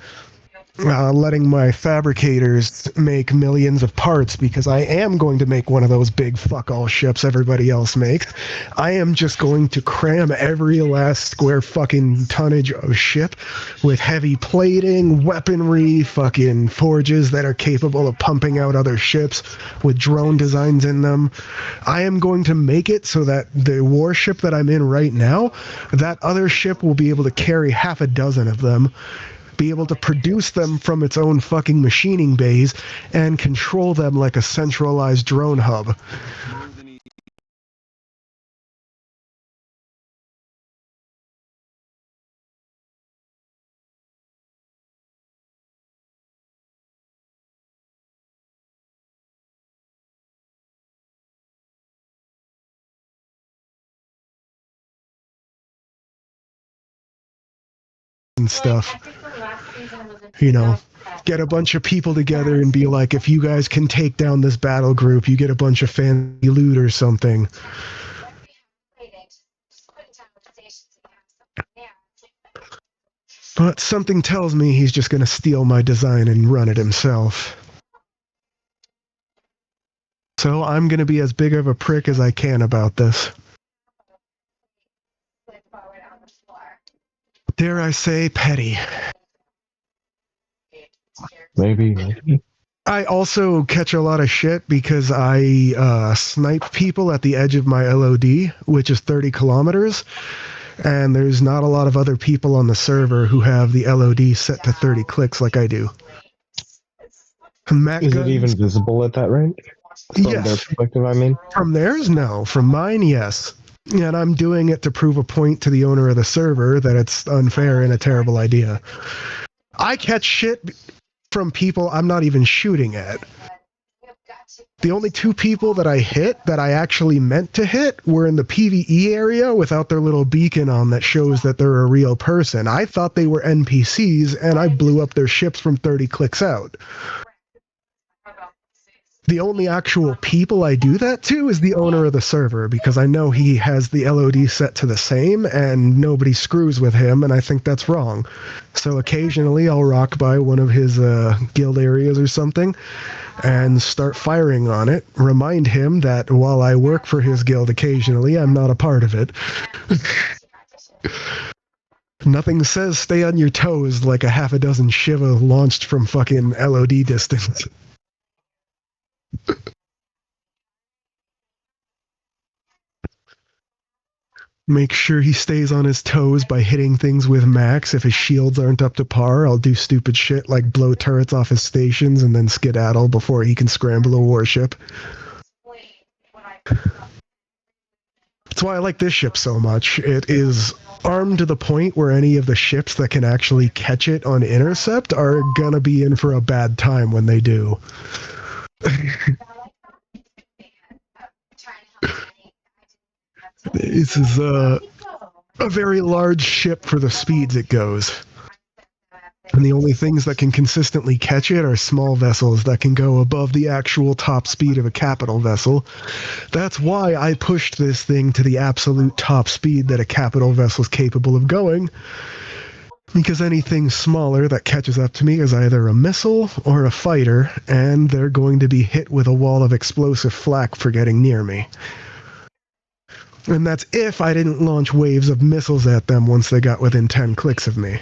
letting my fabricators make millions of parts, because I am going to make one of those big fuck-all ships everybody else makes. I am just going to cram every last square fucking tonnage of ship with heavy plating, weaponry, fucking forges that are capable of pumping out other ships with drone designs in them. I am going to make it so that the warship that I'm in right now, that other ship will be able to carry half a dozen of them, be able to produce them from its own fucking machining bays, and control them like a centralized drone hub. And stuff. You know, get a bunch of people together and be like, if you guys can take down this battle group, you get a bunch of fancy loot or something. But something tells me he's just going to steal my design and run it himself. So I'm going to be as big of a prick as I can about this. Dare I say, petty.
Maybe.
I also catch a lot of shit because I snipe people at the edge of my LOD, which is 30 kilometers, and there's not a lot of other people on the server who have the LOD set to 30 clicks like I do.
Is it even visible at that range? From
yes.
their perspective, I mean?
From theirs, no. From mine, yes. And I'm doing it to prove a point to the owner of the server that it's unfair and a terrible idea. I catch shit from people I'm not even shooting at. The only 2 people that I hit that I actually meant to hit were in the PvE area without their little beacon on that shows that they're a real person. I thought they were NPCs, and I blew up their ships from 30 clicks out. The only actual people I do that to is the owner of the server, because I know he has the LOD set to the same and nobody screws with him, and I think that's wrong. So occasionally I'll rock by one of his guild areas or something and start firing on it, remind him that while I work for his guild occasionally, I'm not a part of it. Nothing says stay on your toes like a half a dozen Shiva launched from fucking LOD distance. Make sure he stays on his toes by hitting things with Max. If his shields aren't up to par, I'll do stupid shit like blow turrets off his stations and then skedaddle before he can scramble a warship. That's why I like this ship so much. It is armed to the point where any of the ships that can actually catch it on intercept are gonna be in for a bad time when they do. This is a very large ship for the speeds it goes. And the only things that can consistently catch it are small vessels that can go above the actual top speed of a capital vessel. That's why I pushed this thing to the absolute top speed that a capital vessel is capable of going. Because anything smaller that catches up to me is either a missile or a fighter, and they're going to be hit with a wall of explosive flak for getting near me. And that's if I didn't launch waves of missiles at them once they got within 10 clicks of me.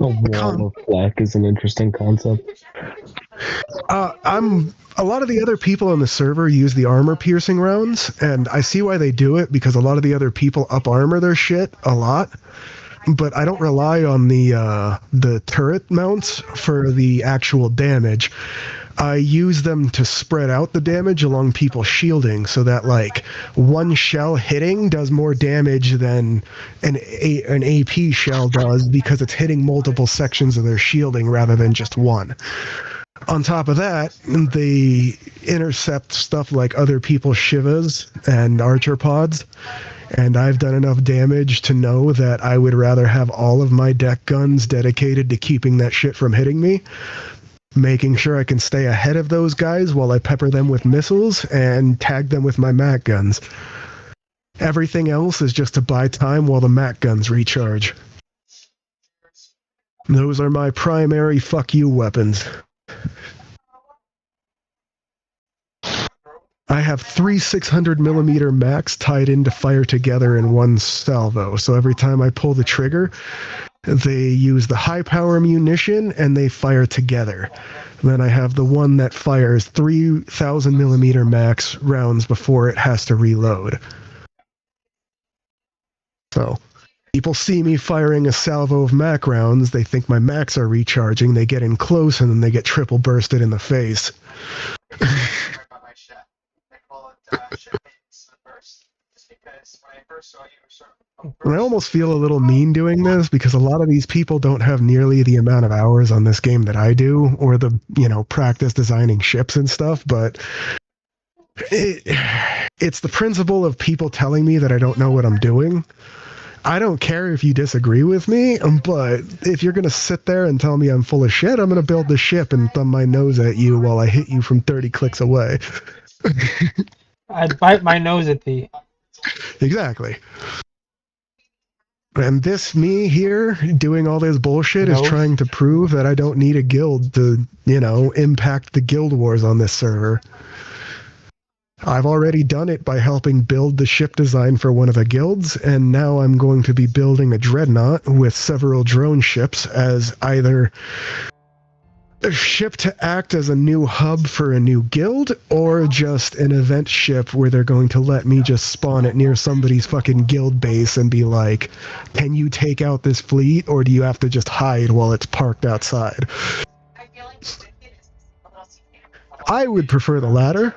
A wall of flak is an interesting concept.
A lot of the other people on the server use the armor-piercing rounds, and I see why they do it, because a lot of the other people up-armor their shit a lot. But I don't rely on the turret mounts for the actual damage. I use them to spread out the damage along people's shielding so that, like, one shell hitting does more damage than an AP shell does because it's hitting multiple sections of their shielding rather than just one. On top of that, they intercept stuff like other people's Shivas and Archer pods, and I've done enough damage to know that I would rather have all of my deck guns dedicated to keeping that shit from hitting me, making sure I can stay ahead of those guys while I pepper them with missiles and tag them with my MAC guns. Everything else is just to buy time while the MAC guns recharge. Those are my primary fuck you weapons. I have 3 600mm Macs tied in to fire together in one salvo, so every time I pull the trigger, they use the high power munition and they fire together. And then I have the one that fires 3000mm max rounds before it has to reload. So people see me firing a salvo of Mac rounds, they think my Macs are recharging, they get in close, and then they get triple bursted in the face. And I almost feel a little mean doing this because a lot of these people don't have nearly the amount of hours on this game that I do, or the, practice designing ships and stuff, but it's the principle of people telling me that I don't know what I'm doing. I don't care if you disagree with me, but if you're going to sit there and tell me I'm full of shit, I'm going to build the ship and thumb my nose at you while I hit you from 30 clicks away.
I'd bite my nose at thee.
Exactly. And this me here doing all this bullshit is trying to prove that I don't need a guild to, impact the guild wars on this server. I've already done it by helping build the ship design for one of the guilds, and now I'm going to be building a dreadnought with several drone ships as either a ship to act as a new hub for a new guild, or just an event ship where they're going to let me just spawn it near somebody's fucking guild base and be like, can you take out this fleet, or do you have to just hide while it's parked outside? I would prefer the latter.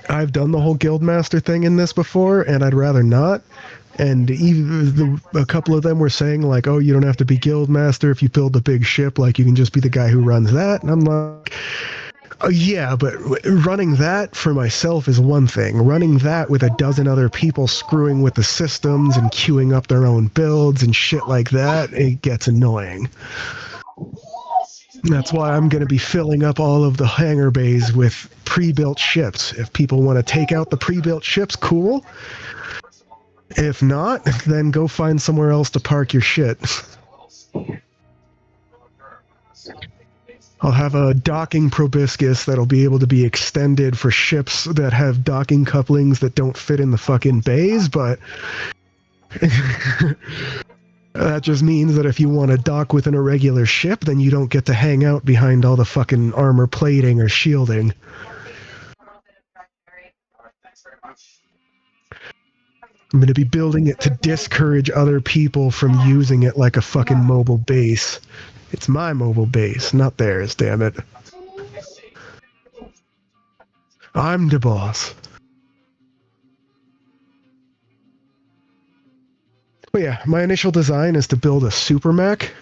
I've done the whole Guildmaster thing in this before, and I'd rather not. And even a couple of them were saying, like, oh, you don't have to be Guildmaster if you build a big ship, like, you can just be the guy who runs that. And I'm like, yeah, but running that for myself is one thing. Running that with a dozen other people screwing with the systems and queuing up their own builds and shit like that, it gets annoying. That's why I'm going to be filling up all of the hangar bays with pre-built ships. If people want to take out the pre-built ships, cool. If not, then go find somewhere else to park your shit. I'll have a docking proboscis that'll be able to be extended for ships that have docking couplings that don't fit in the fucking bays, but that just means that if you want to dock with an irregular ship, then you don't get to hang out behind all the fucking armor plating or shielding. I'm going to be building it to discourage other people from using it like a fucking mobile base. It's my mobile base, not theirs, damn it. I'm the boss. But yeah, my initial design is to build a super mech.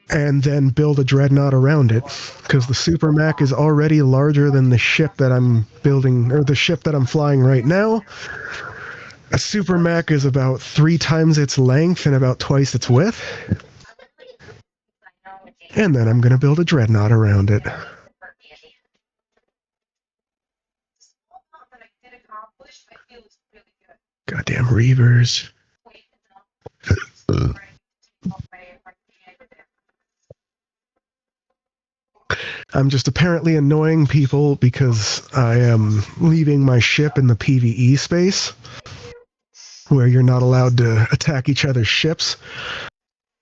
And then build a dreadnought around it, because the super mech is already larger than the ship that I'm building, or the ship that I'm flying right now. A super mech is about 3 times its length and about twice its width. And then I'm going to build a dreadnought around it. Goddamn Reavers. I'm just apparently annoying people because I am leaving my ship in the PvE space, where you're not allowed to attack each other's ships.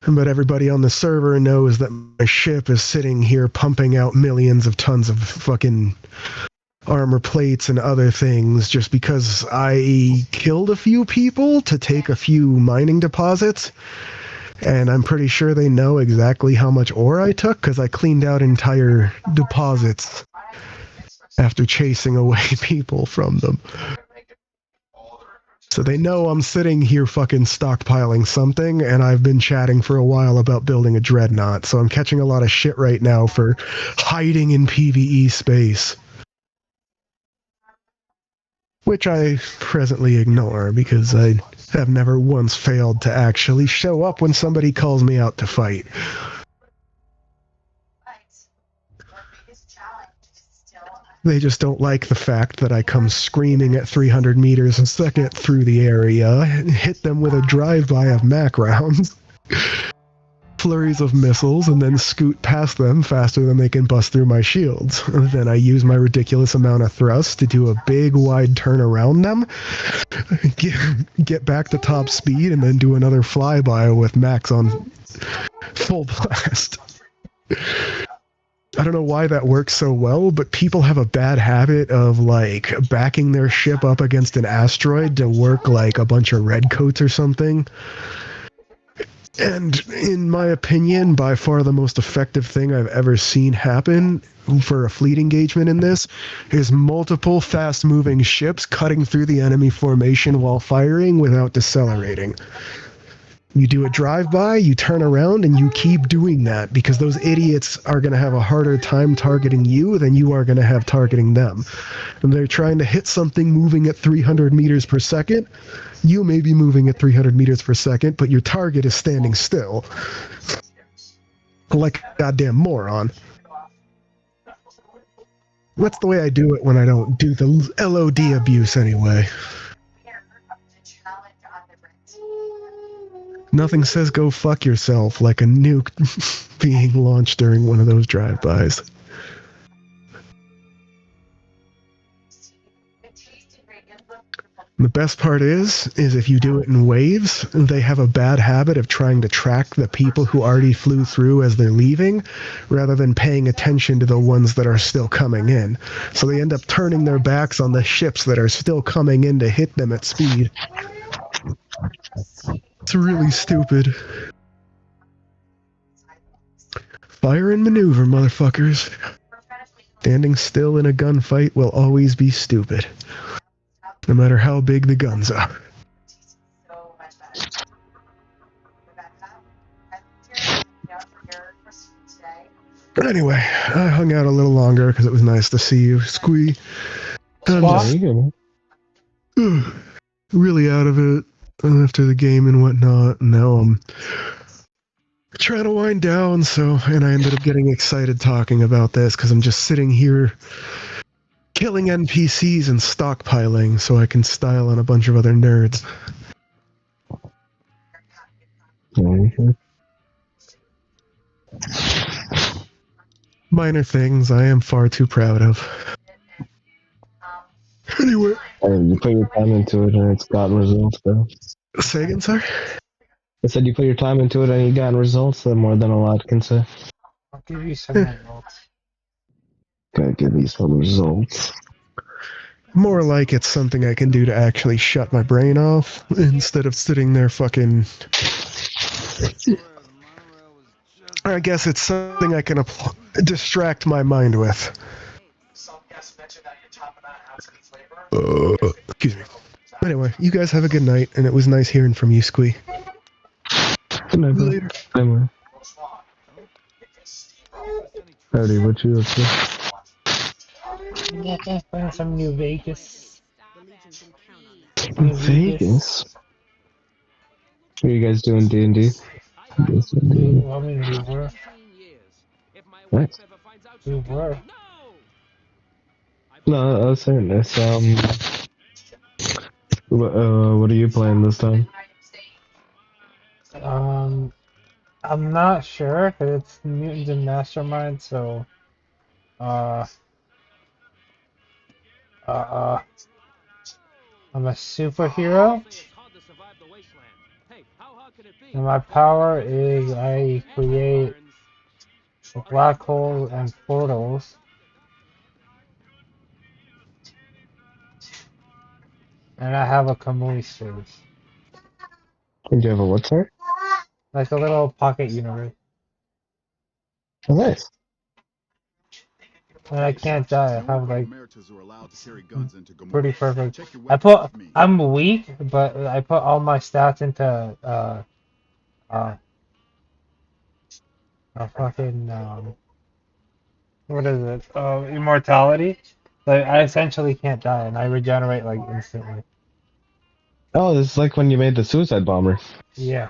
But everybody on the server knows that my ship is sitting here pumping out millions of tons of fucking armor plates and other things just because I killed a few people to take a few mining deposits. And I'm pretty sure they know exactly how much ore I took because I cleaned out entire deposits after chasing away people from them. So they know I'm sitting here fucking stockpiling something, and I've been chatting for a while about building a dreadnought, so I'm catching a lot of shit right now for hiding in PvE space. Which I presently ignore because I have never once failed to actually show up when somebody calls me out to fight. They just don't like the fact that I come screaming at 300 meters a second through the area and hit them with a drive-by of MAC rounds, flurries of missiles, and then scoot past them faster than they can bust through my shields. Then I use my ridiculous amount of thrust to do a big wide turn around them, get back to top speed, and then do another flyby with max on full blast. I don't know why that works so well, but people have a bad habit of, like, backing their ship up against an asteroid to work like a bunch of redcoats or something. And in my opinion, by far the most effective thing I've ever seen happen for a fleet engagement in this is multiple fast-moving ships cutting through the enemy formation while firing without decelerating. You do a drive-by, you turn around, and you keep doing that because those idiots are going to have a harder time targeting you than you are going to have targeting them. And they're trying to hit something moving at 300 meters per second. You may be moving at 300 meters per second, but your target is standing still. Like a goddamn moron. That's the way I do it when I don't do the LOD abuse anyway. Nothing says go fuck yourself like a nuke being launched during one of those drive-bys. The best part is if you do it in waves, they have a bad habit of trying to track the people who already flew through as they're leaving, rather than paying attention to the ones that are still coming in. So they end up turning their backs on the ships that are still coming in to hit them at speed. It's really stupid. Fire and maneuver, motherfuckers. Standing still in a gunfight will always be stupid. No matter how big the guns are. But anyway, I hung out a little longer because it was nice to see you, Squee. I'm just really out of it after the game and whatnot. And now I'm trying to wind down, and I ended up getting excited talking about this because I'm just sitting here killing NPCs and stockpiling so I can style on a bunch of other nerds. Minor things I am far too proud of. Anyway,
And you put your time into it and it's gotten results, bro.
say again, sir?
I said you put your time into it and you gotten results. That more than a lot can say.
I'll give you some notes.
Gotta give you some results.
More like it's something I can do to actually shut my brain off instead of sitting there fucking. I guess it's something I can distract my mind with. Excuse me. Anyway, you guys have a good night, and it was nice hearing from you, Squee.
Good night, bro.
Later.
Anyway. Howdy, what you up to?
Yeah, find some New Vegas. New
Vegas? What are you guys doing, D&D?
I mean, we were.
What?
We were.
No, I was saying this. What are you playing this time?
I'm not sure, 'cause it's Mutants and Mastermind, so, uh, I'm a superhero, and my power is I create black holes and portals, and I have a Kamui suit,
Do you have a what, sorry?
like a little pocket universe,
Oh, nice.
and I can't die. I have like pretty perfect.
I
I'm weak, but I put all my stats into fucking what is it? Immortality. Like I essentially can't die, and I regenerate like instantly.
Oh, this is like when you made the suicide bomber.
Yeah.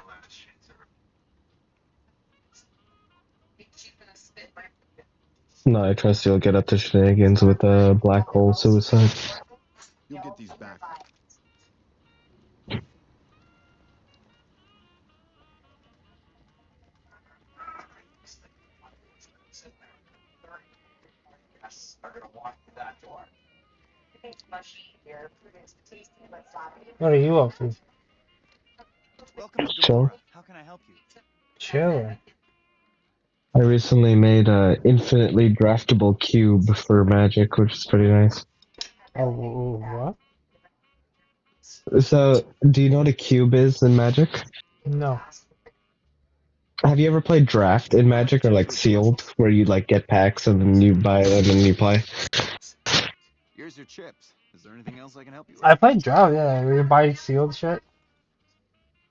No, I trust you'll get up to shenanigans with black hole suicide.
You'll get these back.
What are you up to?
Welcome to
Chill.
Gamora. How can I help you?
Chilling.
I recently made a infinitely draftable cube for Magic, which is pretty nice.
Oh, what?
So, do you know what a cube is in Magic?
No.
Have you ever played Draft in Magic or like Sealed, where you like get packs and then you buy them and you play?
Here's your chips. Is there anything else I can help you with?
I played draft. Yeah, we buy sealed shit.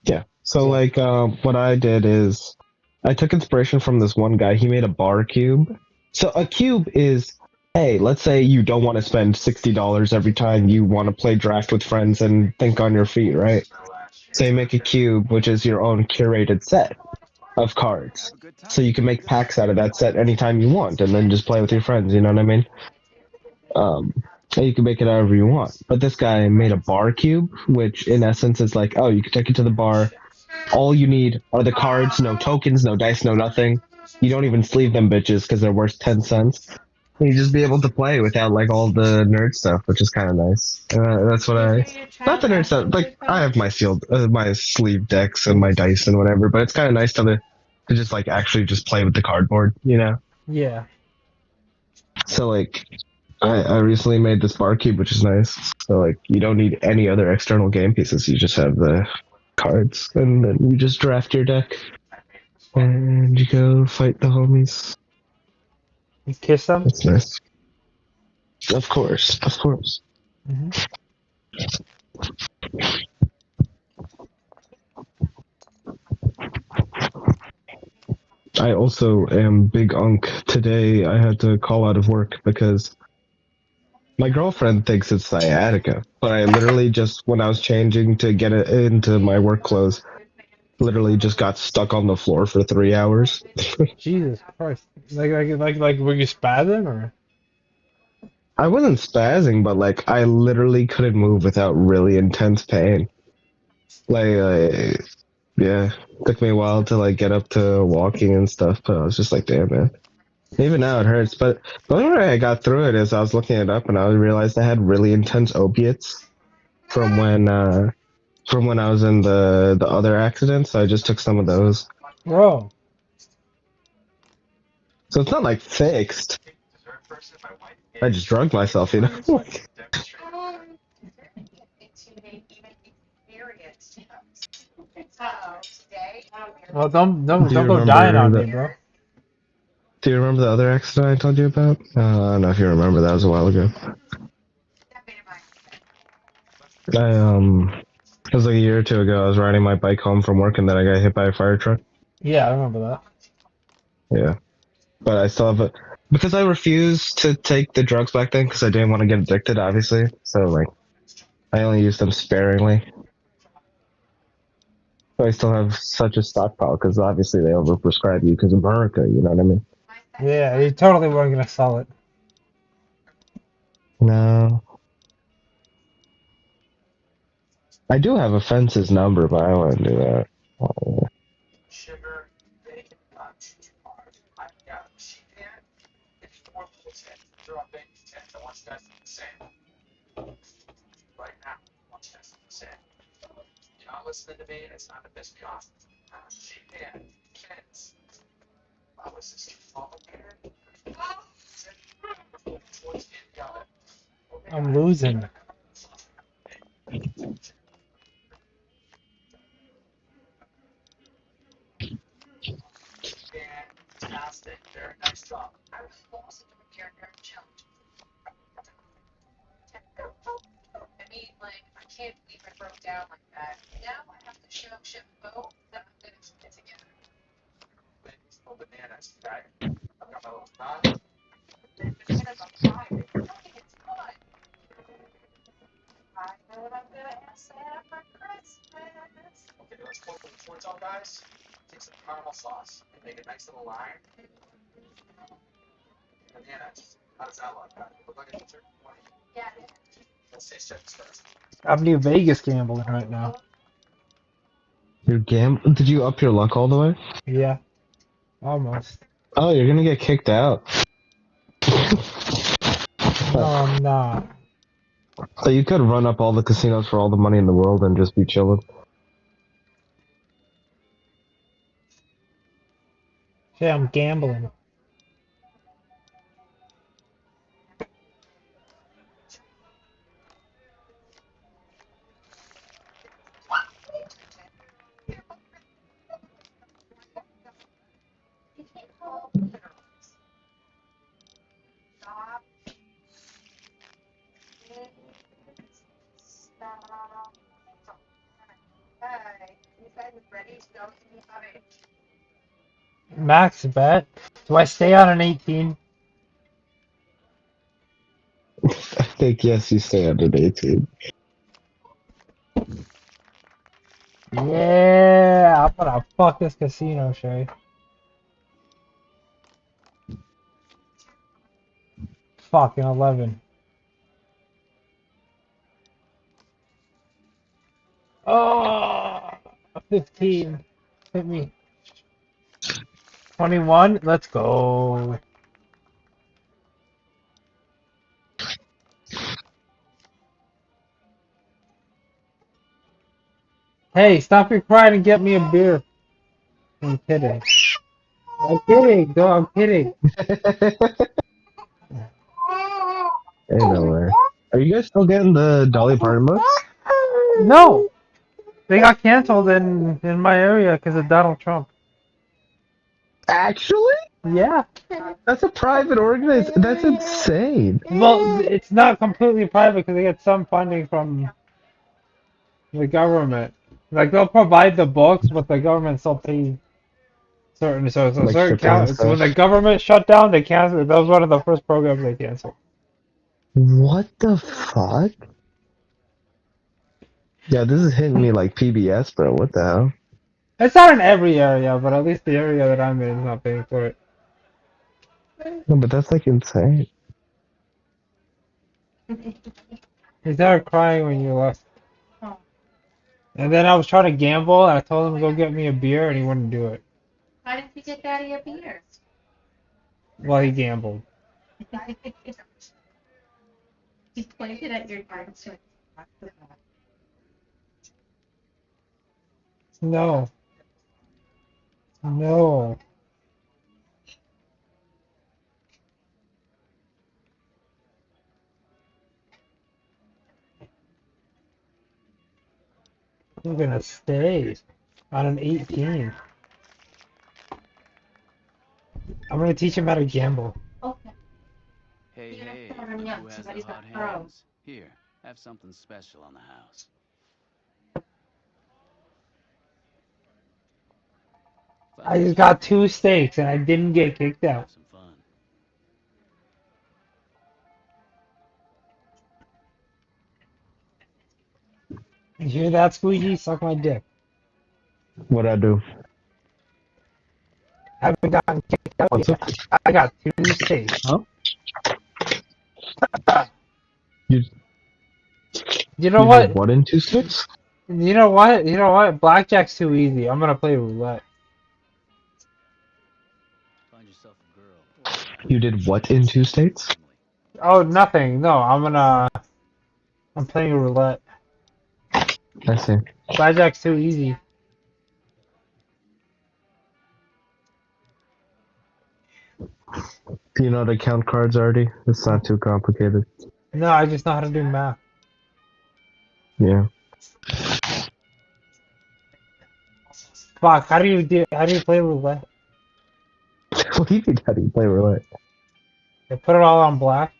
Yeah. So like, what I did is, I took inspiration from this one guy. He made a bar cube. So a cube is, hey, let's say you don't want to spend $60 every time you want to play Draft with friends and think on your feet, right? So you make a cube, which is your own curated set of cards.
Have a good time.
So you can make packs out of that set anytime you want, and then just play with your friends. You know what I mean? And you can make it however you want. But this guy made a bar cube, which in essence is like, oh, you can take it to the bar. All you need are the cards, no tokens, no dice, no nothing. You don't even sleeve them bitches because they're worth 10 cents. And you just be able to play without like all the nerd stuff, which is kind of nice. That's what not the nerd stuff. Like I have my sealed, my sleeve decks and my dice and whatever, but it's kind of nice to just like actually just play with the cardboard, you know.
Yeah.
So like, I recently made this bar cube, which is nice. So like, you don't need any other external game pieces. You just have the cards, and then you just draft your deck, and you go fight the homies.
You kiss them?
That's nice. Of course, of course.
Mm-hmm.
I also am big unk. Today I had to call out of work because my girlfriend thinks it's sciatica, but I literally just, when I was changing to get it into my work clothes, literally just got stuck on the floor for 3 hours.
Jesus Christ. Like, were you spazzing or?
I wasn't spazzing, but like I literally couldn't move without really intense pain. Like, yeah, took me a while to like get up to walking and stuff, but I was just like, damn, man. Even now it hurts, but the only way I got through it is I was looking it up and I realized I had really intense opiates from when I was in the other accident, so I just took some of those.
Bro,
So it's not like fixed. I just drugged myself, you know?
well, don't
Do you
go dying on
remember
me, bro.
Do you remember the other accident I told you about? I don't know if you remember. That was a while ago. It was like a year or two ago. I was riding my bike home from work and then I got hit by a fire truck.
Yeah, I remember that.
Yeah, but I still have it because I refused to take the drugs back then because I didn't want to get addicted, obviously. So like, I only used them sparingly. So I still have such a stockpile because obviously they overprescribe you because America. You know what I mean?
Yeah, you totally weren't gonna sell it.
No, I do have a fence's number, but I don't want to do that. Oh.
I'm losing. I'm New Vegas gambling right now.
Did you up your luck all the way?
Yeah, almost.
Oh, you're gonna get kicked out.
No, I'm not.
So you could run up all the casinos for all the money in the world and just be chilling.
Yeah, I'm gambling. Max bet. Do I stay on an 18?
I think yes, you stay under 18.
Yeah, I'm gonna fuck this casino, Shay. Fucking 11. Oh, 15. Hit me. 21. Let's go. Hey, stop your crying and get me a beer. I'm kidding. I'm kidding, though. I'm kidding.
Ain't no way. Are you guys still getting the Dolly Parton books?
No, they got canceled in my area because of Donald Trump.
Actually?
Yeah.
That's a private organization. That's insane.
Well, it's not completely private because they get some funding from the government. Like they'll provide the books, but the government still pays certain. So it's a
Like
certain
shipping and
count. So when the
stuff.
government shut down, they canceled. That was one of the first programs they canceled.
What the fuck? Yeah, this is hitting me like PBS, bro. What the hell?
It's not in every area, but at least the area that I'm in is not paying for it.
No, but that's like insane.
He started crying when you left. And then I was trying to gamble, and I told him to go get me a beer, and he wouldn't do it.
Why didn't you get Daddy a beer?
while he gambled.
He pointed at your cards.
No. No. I'm gonna stay on an 18. I'm gonna teach him how to gamble.
Okay.
Hey,
You're
hey,
not throwing me
look
up.
who has the
Somebody's got
hot
pro.
hands. Here, have something special on the house.
I just got 2 steaks and I didn't get kicked
Have
out.
some fun.
You hear that, Squeegee? Suck my dick.
What I do?
I haven't gotten kicked out
What's
yet.
up?
I got 2 steaks.
Huh? You
You know
you
what?
did what in 2 6?
You know what? You know what? Blackjack's too easy. I'm gonna play roulette.
Find yourself a girl or a guy.
You did what in 2 states?
Family.
Oh, nothing. No, I'm playing roulette.
I see.
Blackjack's too easy.
Do you know how to count cards already? It's not too complicated.
No, I just know how to do math.
Yeah.
Fuck, how do you play roulette?
What do you mean, how do you play roulette?
They put it all on black.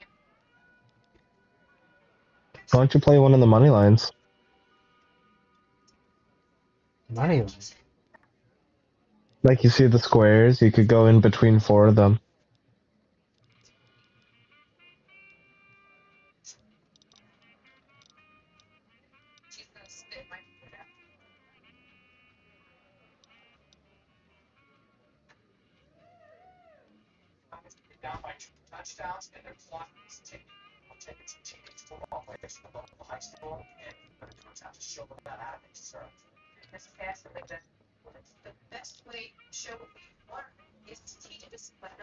Why don't you play one of the money lines?
Not even.
Like you see the squares, you could go in between 4 of them.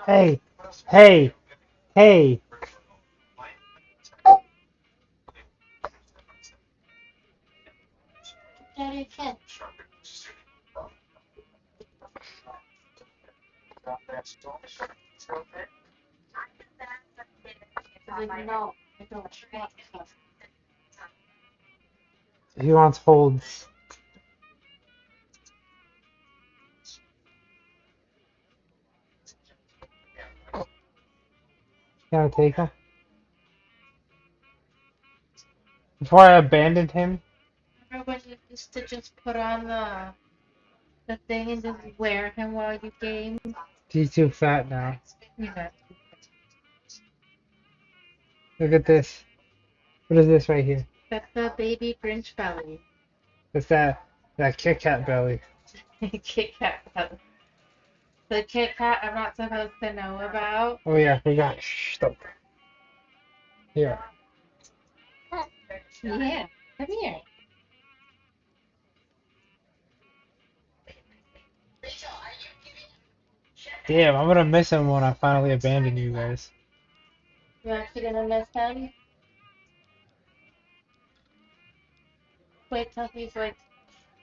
Hey, hey, hey.
Daddy, kid. Like, no, I don't want stuff.
He wants holds. Can I take him? Before I abandoned him,
Remember when you used to just put on the thing and just wear him while you game?
he's too fat now.
You know,
Look at this. What is this right here?
that's the baby Grinch belly.
It's that Kit Kat belly.
Kit Kat belly. The Kit Kat I'm not supposed to know about.
Oh yeah, we got. Shh, stop. Here.
Yeah, come here.
Damn, I'm gonna miss him when I finally abandon you guys.
You're actually gonna miss him? Wait till he's like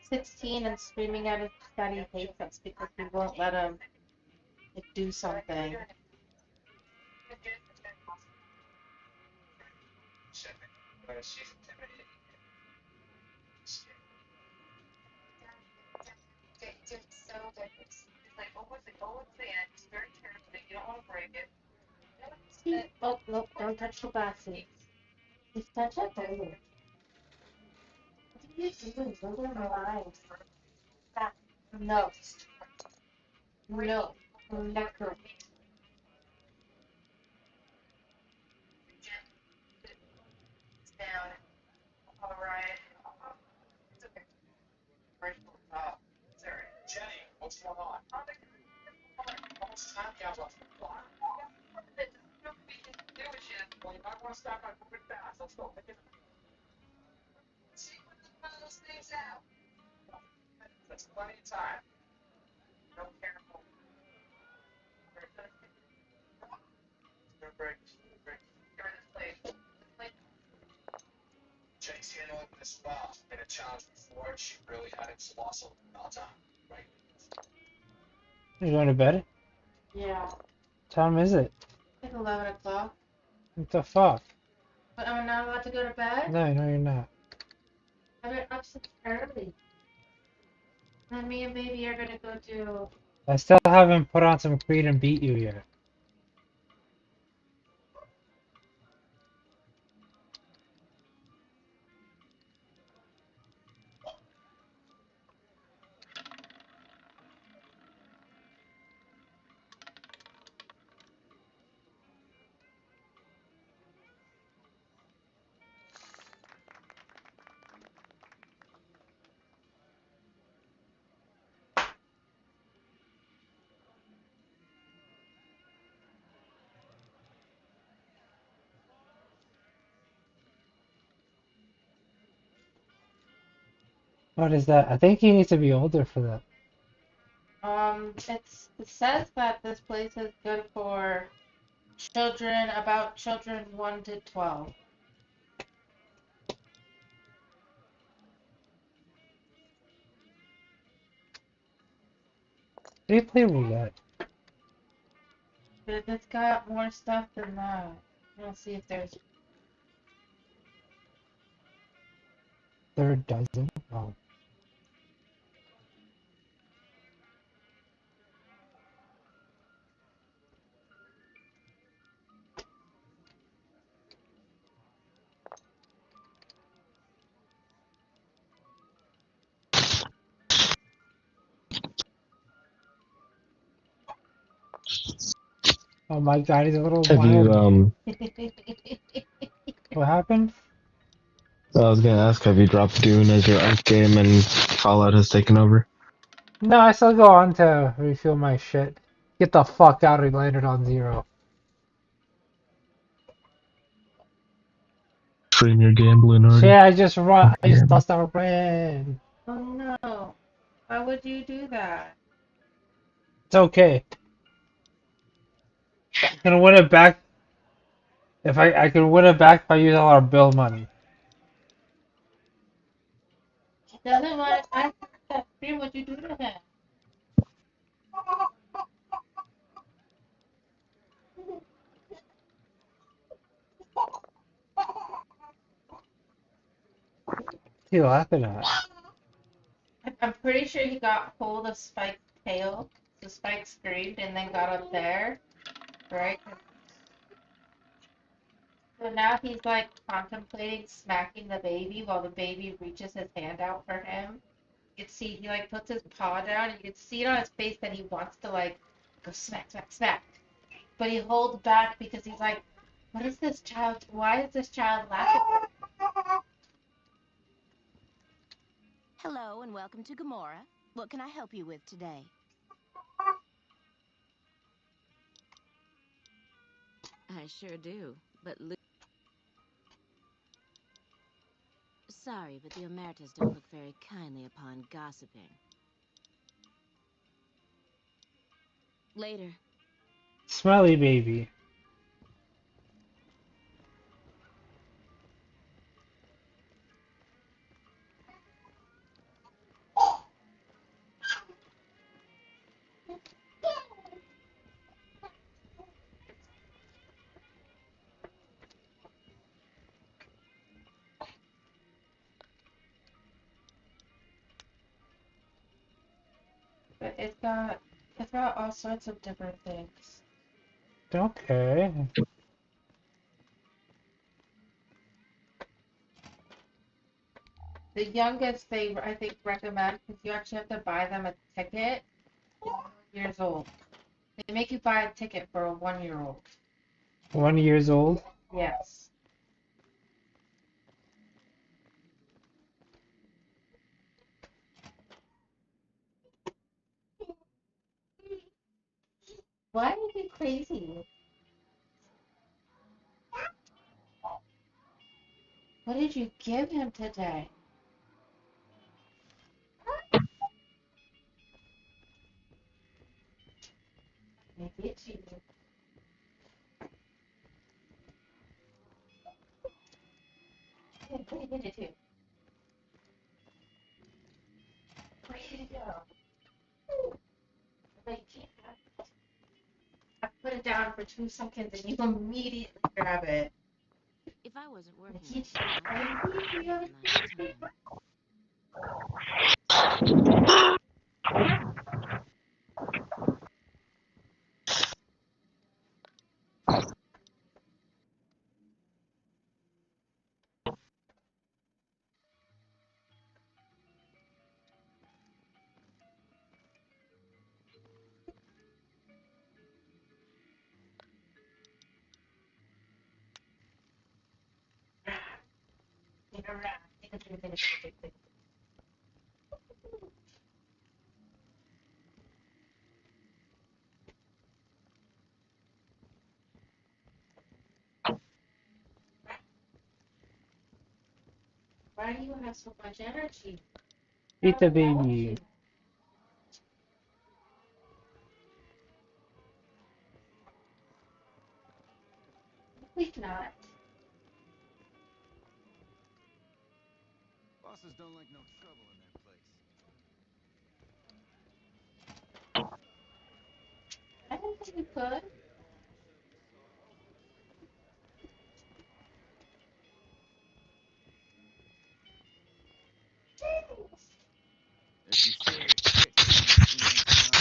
16 and screaming at us that he hates us because we won't let him like, do something. See? Oh, no, don't touch the glasses. Just touch it. Oh. What are you doing? Those are my eyes. Stop. No. No. Never.
You going to bed?
Yeah.
What time is it?
It's 11 o'clock.
What the fuck?
But I'm not allowed to go to bed?
No, you're not.
I've been up since early. Then me and baby are gonna go do.
I still haven't put on some Creed and beat you yet. What is that? I think he needs to be older for that.
It says that this place is good for children 1 to 12.
They play roulette.
But it's got more stuff than that. Let's see if there's.
Third dozen. Oh. Oh my god, he's a little
Have you
wild. What happened?
I was gonna ask, have you dropped Dune as your art game and Fallout has taken over?
No, I still go on to refuel my shit. Get the fuck out and landed on 0.
Stream your gambling already.
Shit, I just lost our red.
Oh no. Why would you do that?
It's okay. I'm gonna win it back. If I can win it back if I use all our bill money.
He doesn't want to ask that free what you do to him.
What are you laughing at?
I'm pretty sure he got hold of Spike's tail. So Spike screamed and then got up there, right? So now he's like contemplating smacking the baby while the baby reaches his hand out for him. You can see he like puts his paw down and you can see it on his face that he wants to like go smack, smack, smack. But he holds back because he's like, what is this child? Why is this child laughing?
Hello and welcome to Gamora. What can I help you with today? I sure do, but sorry, but the Omertas don't look very kindly upon gossiping. Later.
Smelly baby.
But it's got all sorts of different things.
Okay.
The youngest they I think recommend because you actually have to buy them a ticket. 1 years old. They make you buy a ticket for a 1-year-old.
1 years old.
Yes. Why are you crazy? What did you give him today? Maybe it's you. What did you do? around for 2 seconds and you immediately grab it.
If I wasn't working
You-
right now,
I
I'd
mean,
be
you-
having a nice time.
Why do you have so much energy?
Eat the baby.
Please not.
Bosses don't like no trouble in their place.
I don't think you could.
If you say a chick wants Ian to know,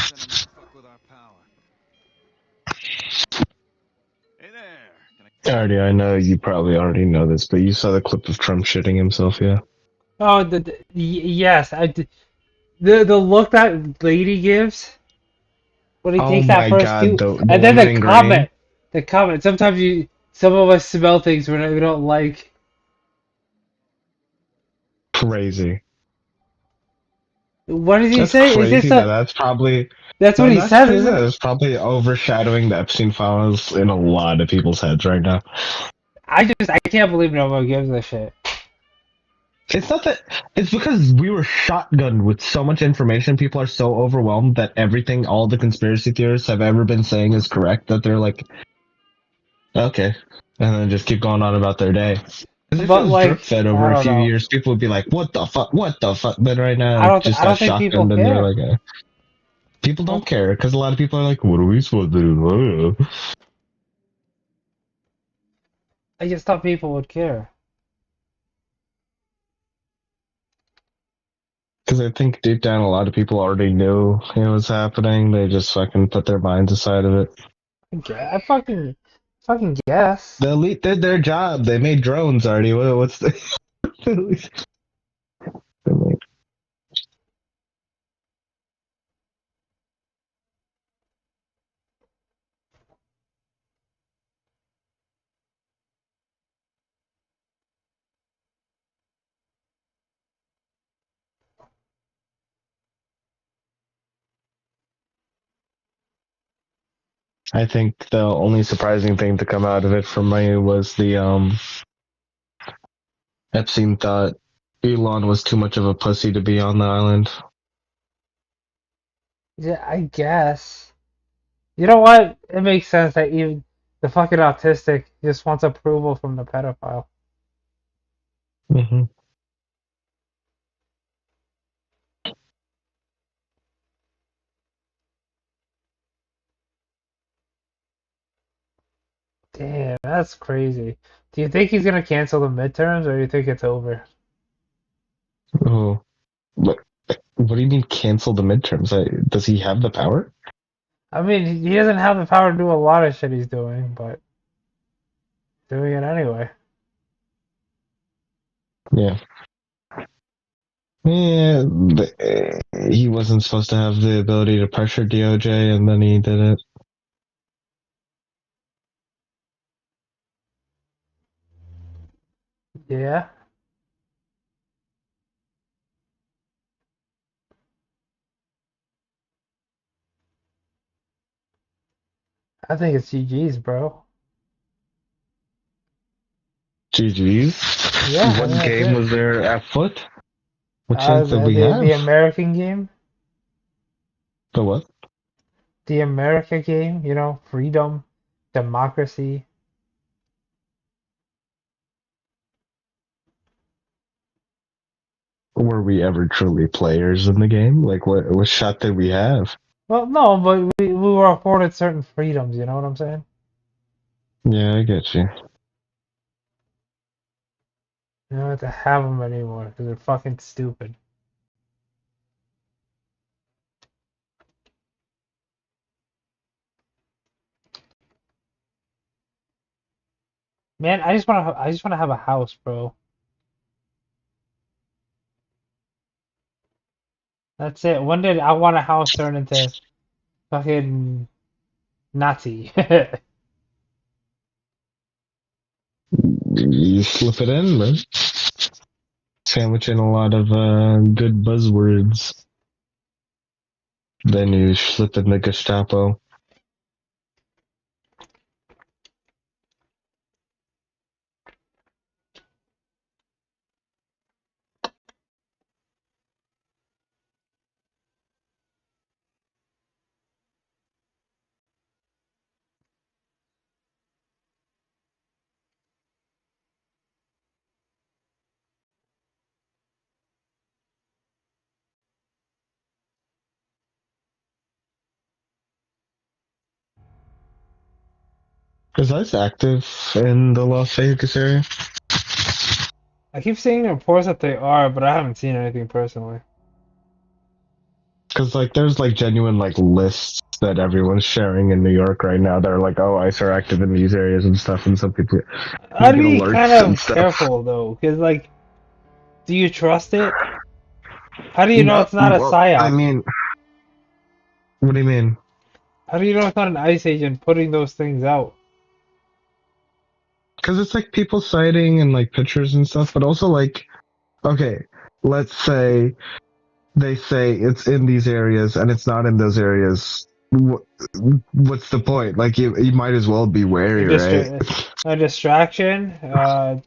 then it might fuck with our power. Hey there. Can I...
Already, I know you probably already know this, but you saw the clip of Trump shitting himself, yeah?
Oh, yes, I did. The look that lady gives when he
Oh
takes that
my
first
god,
two,
the
and then
woman in green?
the comment. Sometimes some of us smell things we don't like.
Crazy.
What did he
That's
say? Is this
crazy that
a?
that's probably...
That's what
No,
he
that's
says,
crazy
isn't
that
it?
it's probably overshadowing the Epstein files in a lot of people's heads right now.
I can't believe no one gives a shit.
It's not that... It's because we were shotgunned with so much information, people are so overwhelmed that everything all the conspiracy theorists have ever been saying is correct, that they're like, okay. And then just keep going on about their day. Because if it
But
was drip
like,
fed
I
over a
don't
few
know.
years, people would be like, what the fuck, what the fuck? But right now, it just
I
got
don't think people
shotgunned and they're
care.
like, people don't care, because a lot of people are like, what are we supposed to do?
I just thought people would care.
Because I think deep down, a lot of people already knew it was happening. They just fucking put their minds aside of it.
I fucking guess.
The elite did their job. They made drones already. What's the... I think the only surprising thing to come out of it for me was the Epstein thought Elon was too much of a pussy to be on the island.
Yeah, I guess. You know what? It makes sense that even the fucking autistic just wants approval from the pedophile.
Mm-hmm.
Damn, that's crazy. Do you think he's gonna cancel the midterms, or do you think it's over?
Oh, what do you mean cancel the midterms? Does he have the power?
I mean, he doesn't have the power to do a lot of shit he's doing, but doing it anyway.
Yeah. Yeah, he wasn't supposed to have the ability to pressure DOJ, and then he did it.
Yeah, I think it's GG's, bro.
GG's.
Yeah, I
What
think that's
game
it.
was there at foot? What chance did we
The
have?
American game,
The what?
the America game. You know, freedom, democracy.
Were we ever truly players in the game? Like, what shot did we have?
Well, no, but we were afforded certain freedoms. You know what I'm saying?
Yeah, I get you.
You don't have to have them anymore because they're fucking stupid. Man, I just want to have a house, bro. That's it. One day I want a house turned into fucking Nazi.
You slip it in, man. Sandwich in a lot of good buzzwords. Then you slip in the Gestapo. Is ICE active in the Las Vegas area?
I keep seeing reports that they are, but I haven't seen anything personally.
Because like there's like genuine like lists that everyone's sharing in New York right now. They're like, oh, ICE are active in these areas and stuff, and some people
I'd
making
be kind
alerts and
of
stuff.
careful though, because like, do you trust it? How do you know
No,
it's not a
well, I
psyop?
mean, what do you mean?
How do you know it's not an ICE agent putting those things out?
Because it's like people citing and like pictures and stuff, but also like, okay, let's say they say it's in these areas and it's not in those areas. What's the point? Like you might as well be
A,
wary, right?
distra a distraction, a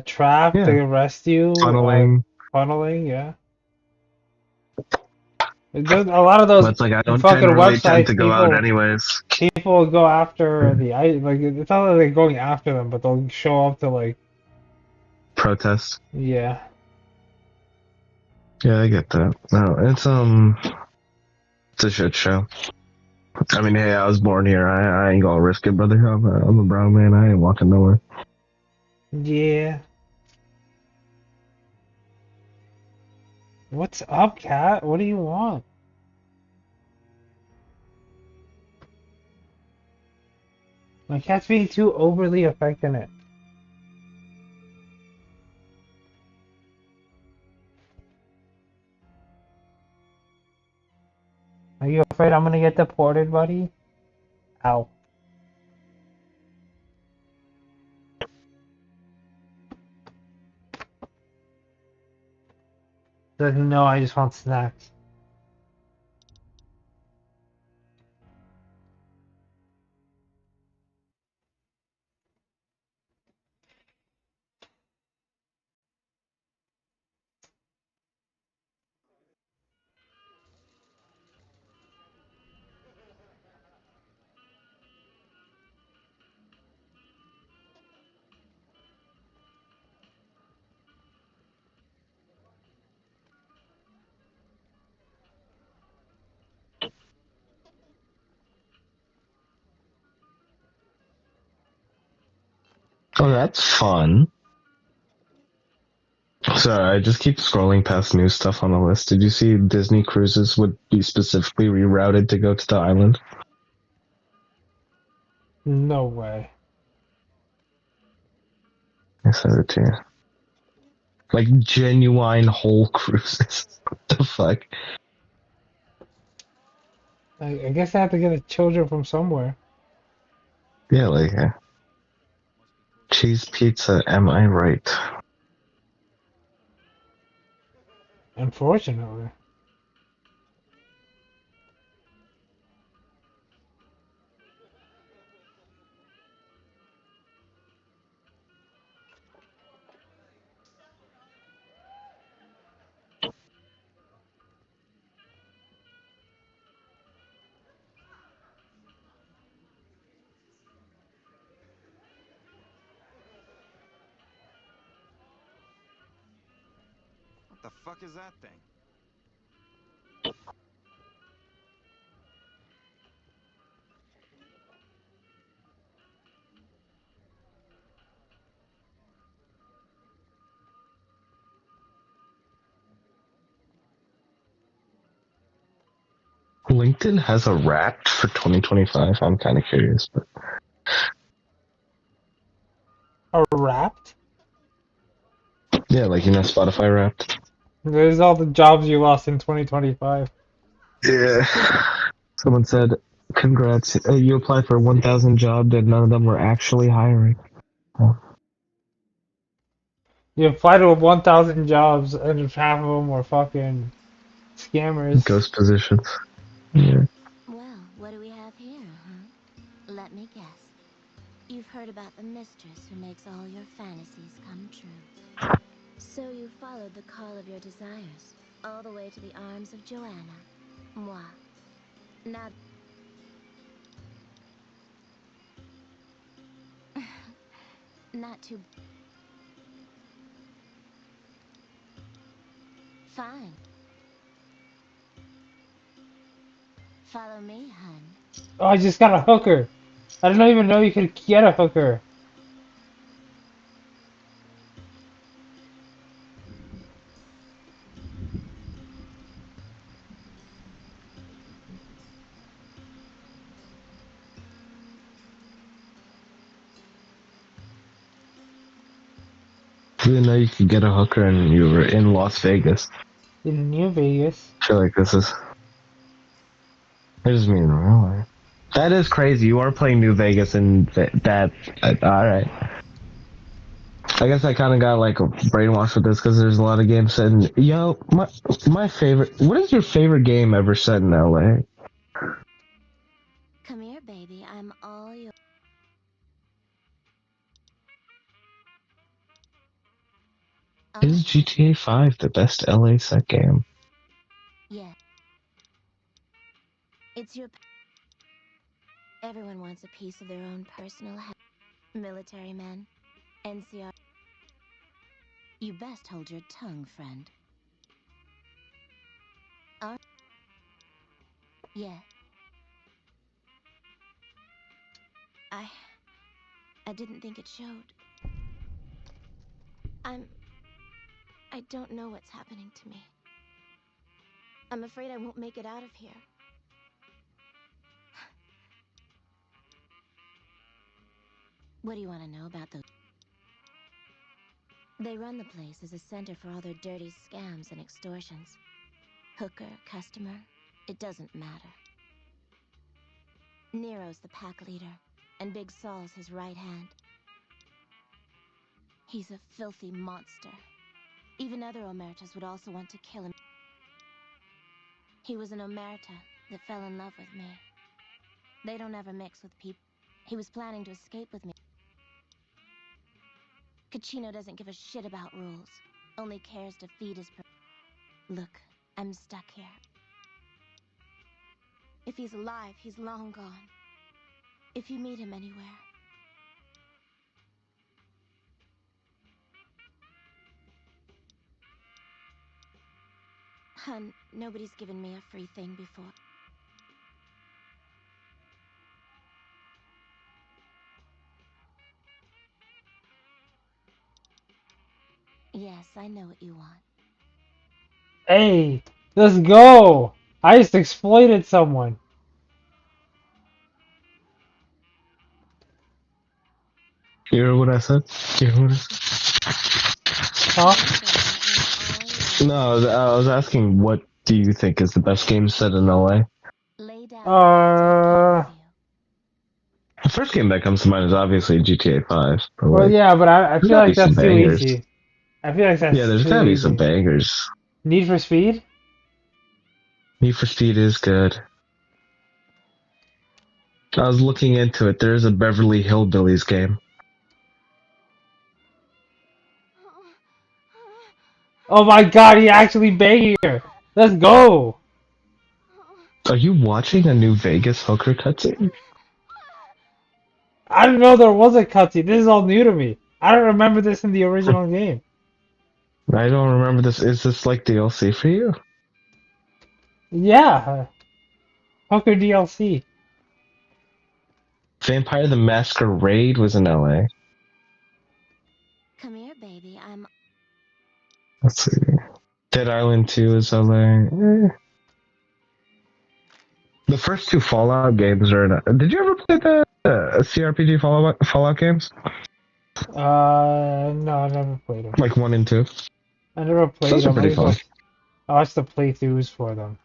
trap to
Yeah,
arrest you,
tunneling.
funneling, yeah. A lot of those
But it's like I don't
fucking
generally tend
websites,
to go out anyways.
people go after the ICE. Like it's not like they're going after them, but they'll show up to like,
Protest.
yeah.
Yeah, I get that. No, it's a shit show. I mean, hey, I was born here. I ain't gonna risk it, brother. I'm a brown man. I ain't walking nowhere.
Yeah. What's up, cat? What do you want? My cat's being too overly affectionate. Are you afraid I'm gonna get deported, buddy? Ow. Doesn't know I just want snacks.
Oh, that's fun. Sorry, I just keep scrolling past new stuff on the list. Did you see Disney cruises would be specifically rerouted to go to the island?
No way.
I said it to you. Like genuine whole cruises. What the fuck?
I guess I have to get the children from somewhere.
Yeah, like cheese pizza. Am I right?
Unfortunately.
What the fuck is that thing?
LinkedIn has a Wrapped for 2025. I'm kind of curious, but
Or Wrapped?
yeah, like Spotify Wrapped.
There's all the jobs you lost in 2025.
Yeah. Someone said, "Congrats, you applied for 1,000 jobs and none of them were actually hiring." Oh,
You applied to 1,000 jobs, and if half of them were fucking scammers.
ghost positions. Yeah.
Well, what do we have here, huh? Let me guess. You've heard about the mistress who makes all your fantasies come true. So you followed the call of your desires, all the way to the arms of Joanna. Moi. Now... Not too... Fine. Follow me, hun.
Oh, I just got a hooker. I didn't even know you could get a hooker.
I didn't know you could get a hooker and you were in Las Vegas.
In New Vegas.
I feel like this is. I just mean, really. That is crazy. You are playing New Vegas and that. Alright. I guess I kind of got like brainwashed with this because there's a lot of games set in. Yo, my favorite. What is your favorite game ever set in LA?
Come here, baby. I'm all yours.
Is GTA 5 the best LA set game?
Yeah. It's your... Everyone wants a piece of their own personal military men, NCR. You best hold your tongue, friend. Yeah. I didn't think it showed. I don't know what's happening to me. I'm afraid I won't make it out of here. What do you want to know about those? They run the place as a center for all their dirty scams and extortions. Hooker, customer, it doesn't matter. Nero's the pack leader, and Big Saul's his right hand. He's a filthy monster. Even other Omertas would also want to kill him. He was an Omerta that fell in love with me. They don't ever mix with people. He was planning to escape with me. Kachino doesn't give a shit about rules, only cares to feed his... Look, I'm stuck here. If he's alive, he's long gone. If you meet him anywhere... Hun, nobody's given me a free thing before. Yes, I know what you want.
Hey, let's go! I just exploited someone.
You hear what I said? You hear what I said?
Huh?
No, I was asking, what do you think is the best game set in LA?
Lay down.
The first game that comes to mind is obviously GTA 5. But
Well,
like,
yeah, but I
there's
feel
gotta
like
be some
that's too
bangers.
easy. I feel like that's
Yeah, there's
too
gotta be
easy.
some bangers.
Need for Speed?
Need for Speed is good. I was looking into it. There's a Beverly Hillbillies game.
Oh my god, he actually banging her! Let's go!
Are you watching a New Vegas hooker cutscene?
I didn't know there was a cutscene. This is all new to me. I don't remember this in the original game.
I don't remember this. Is this like DLC for you?
Yeah. Hooker DLC.
Vampire the Masquerade was in LA.
Come here, baby. I'm...
Let's see. Dead Island 2 is LA. The first two Fallout games are. Did you ever play the CRPG Fallout games?
No, I never played them.
Like 1 and 2?
I never played
Those are
them.
pretty fun.
I watched the playthroughs for them.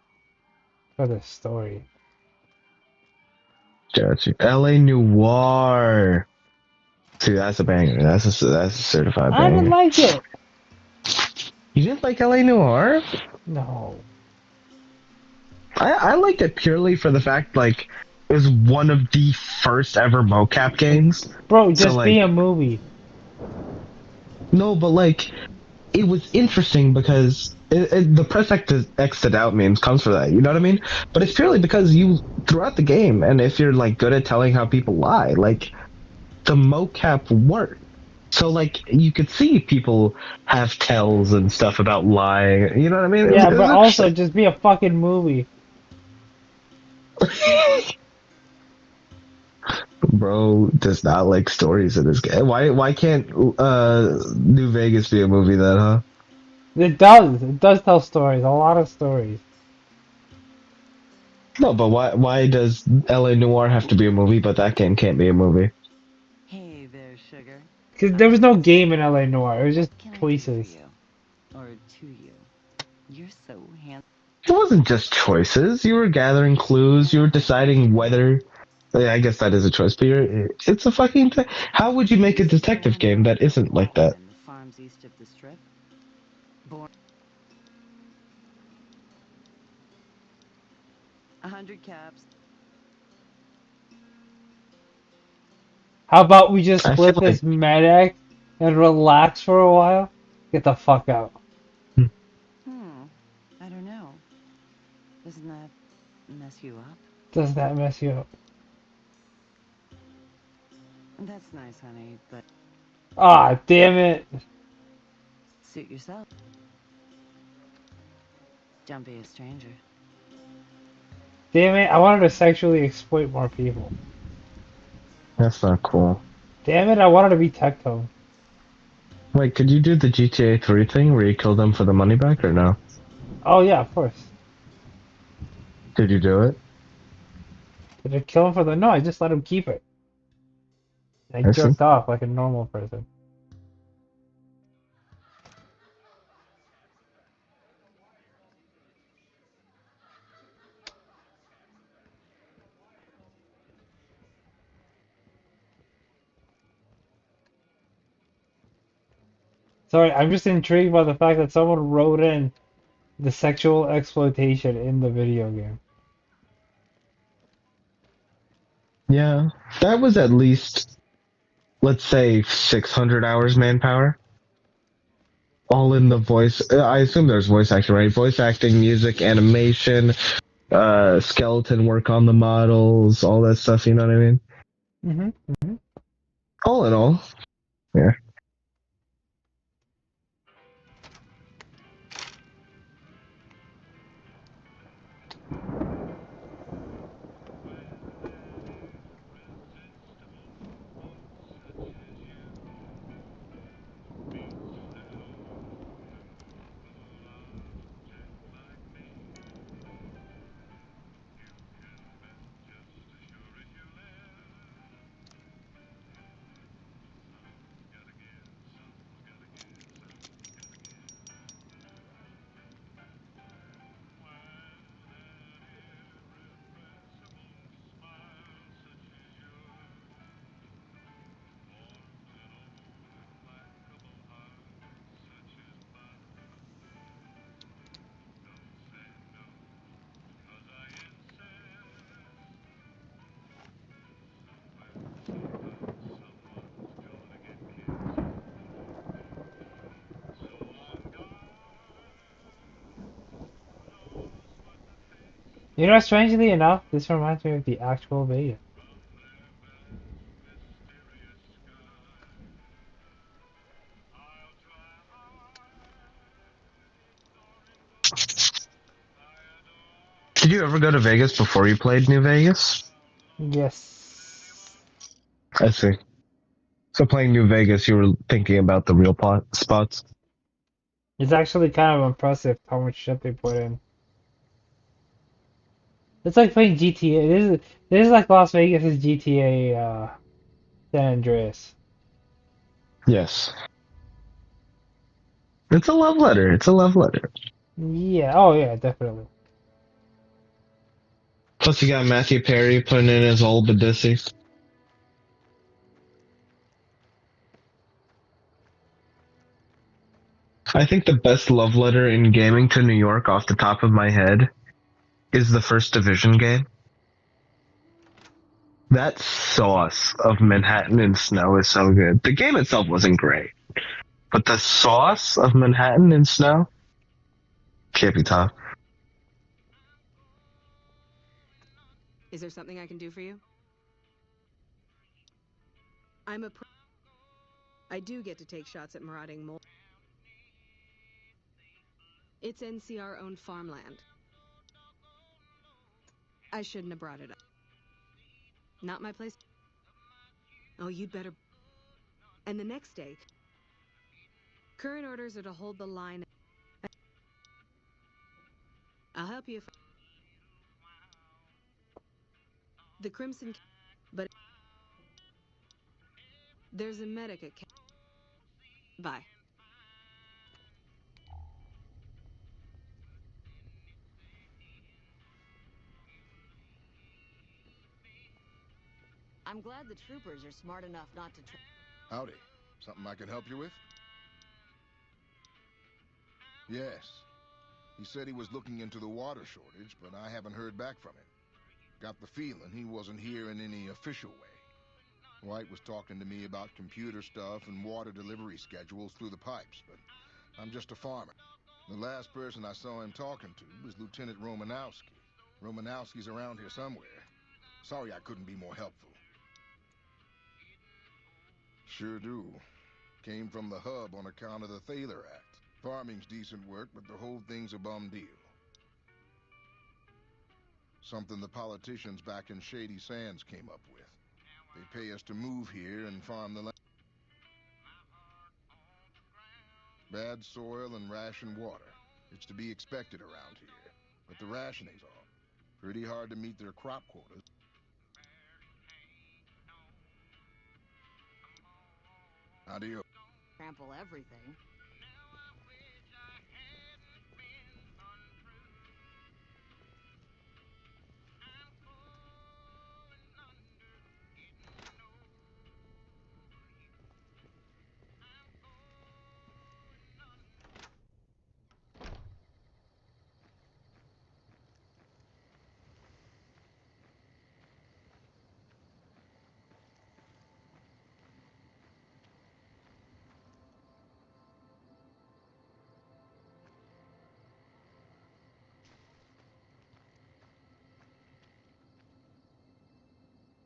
For the story.
Gotcha. LA Noir. See, that's a banger. That's a certified banger.
I didn't like it.
You didn't like LA Noir?
No.
I liked it purely for the fact, like, it was one of the first ever mocap games.
Bro, just
like,
be a movie.
No, but, like, it was interesting because the press X'd out memes comes for that, you know what I mean? But it's purely because throughout the game, and if you're, like, good at telling how people lie, like, the mocap worked. So, like, you could see people have tells and stuff about lying, you know what I mean?
Yeah, but also just be a fucking movie.
Bro does not like stories in this game. Why can't New Vegas be a movie then, huh?
It does. It does tell stories. A lot of stories.
No, but why does LA Noire have to be a movie, but that game can't be a movie?
Hey there, sugar.
Because there was no game in LA Noire. It was just
What can I do
choices.
for you? Or to you? You're so handsome.
It wasn't just choices. You were gathering clues. You were deciding whether. I guess that is a choice, but it's a fucking. How would you make a detective game that isn't like that?
In the farms east of the strip. Born 100 caps.
How about we just
I
split
feel
this medic and relax for a while? Get the fuck out.
I don't know. Doesn't that mess you up?
Does that mess you up?
That's nice, honey, but
Ah, damn it.
suit yourself. Don't be a stranger.
Damn it. I wanted to sexually exploit more people.
That's not cool.
Damn it. I wanted to be Tectone.
Wait, could you do the GTA 3 thing where you kill them for the money back or no?
Oh, yeah, of course.
Did you do it?
Did I kill him for the... No, I just let him keep it. I
I see.
jerked off like a normal person. Sorry, I'm just intrigued by the fact that someone wrote in the sexual exploitation in the video game.
Yeah, that was at least, let's say, 600 hours manpower. All in the voice. I assume there's voice acting, right? Voice acting, music, animation, skeleton work on the models, all that stuff. You know what I mean?
Mm-hmm.
All in all, yeah.
You know, strangely enough, this reminds me of the actual Vegas.
Did you ever go to Vegas before you played New Vegas?
Yes.
I see. So playing New Vegas, you were thinking about the real spots.
It's actually kind of impressive how much shit they put in. It's like playing GTA. This is like Las Vegas' GTA San Andreas.
Yes. It's a love letter. It's a love letter.
Yeah. Oh yeah, definitely.
Plus, you got Matthew Perry putting in his old Badissi. I think the best love letter in gaming to New York off the top of my head is the First Division game. That sauce of Manhattan and snow is so good. The game itself wasn't great, but the sauce of Manhattan and snow can't be topped.
Is there something I can do for you? I do get to take shots at marauding mole. It's NCR-owned farmland. I shouldn't have brought it up. Not my place. Oh, you'd better. And the next day, current orders are to hold the line. I'll help you if the Crimson, but there's a medic at. Bye.
I'm glad the troopers are smart enough not to
Howdy. Something I can help you with? Yes. He said he was looking into the water shortage, but I haven't heard back from him. Got the feeling he wasn't here in any official way. White was talking to me about computer stuff and water delivery schedules through the pipes, but I'm just a farmer. The last person I saw him talking to was Lieutenant Romanowski. Romanowski's around here somewhere. Sorry I couldn't be more helpful. Sure do. Came from the hub on account of the Thaler Act. Farming's decent work, but the whole thing's a bum deal. Something the politicians back in Shady Sands came up with. They pay us to move here and farm the land. Bad soil and ration water. It's to be expected around here. But the rationing's off. Pretty hard to meet their crop quotas. Adios.
trample everything.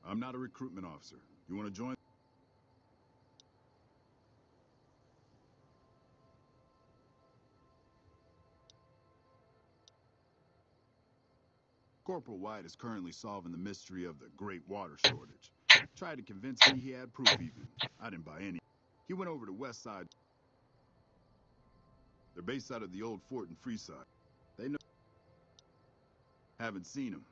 I'm not a recruitment officer. You want to join? Corporal White is currently solving the mystery of the Great Water Shortage. Tried to convince me he had proof even. I didn't buy any. He went over to West Side. They're based out of the old fort in Freeside. They know. Haven't seen him.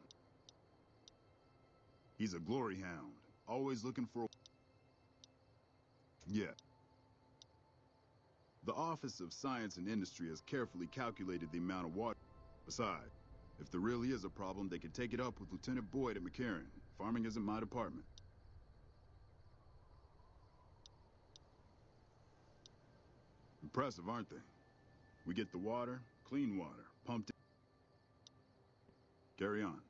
He's a glory hound. Always looking for. Yeah. The Office of Science and Industry has carefully calculated the amount of water. Besides, if there really is a problem, they can take it up with Lieutenant Boyd at McCarran. Farming isn't my department. Impressive, aren't they? We get the water, clean water, pumped in. Carry on.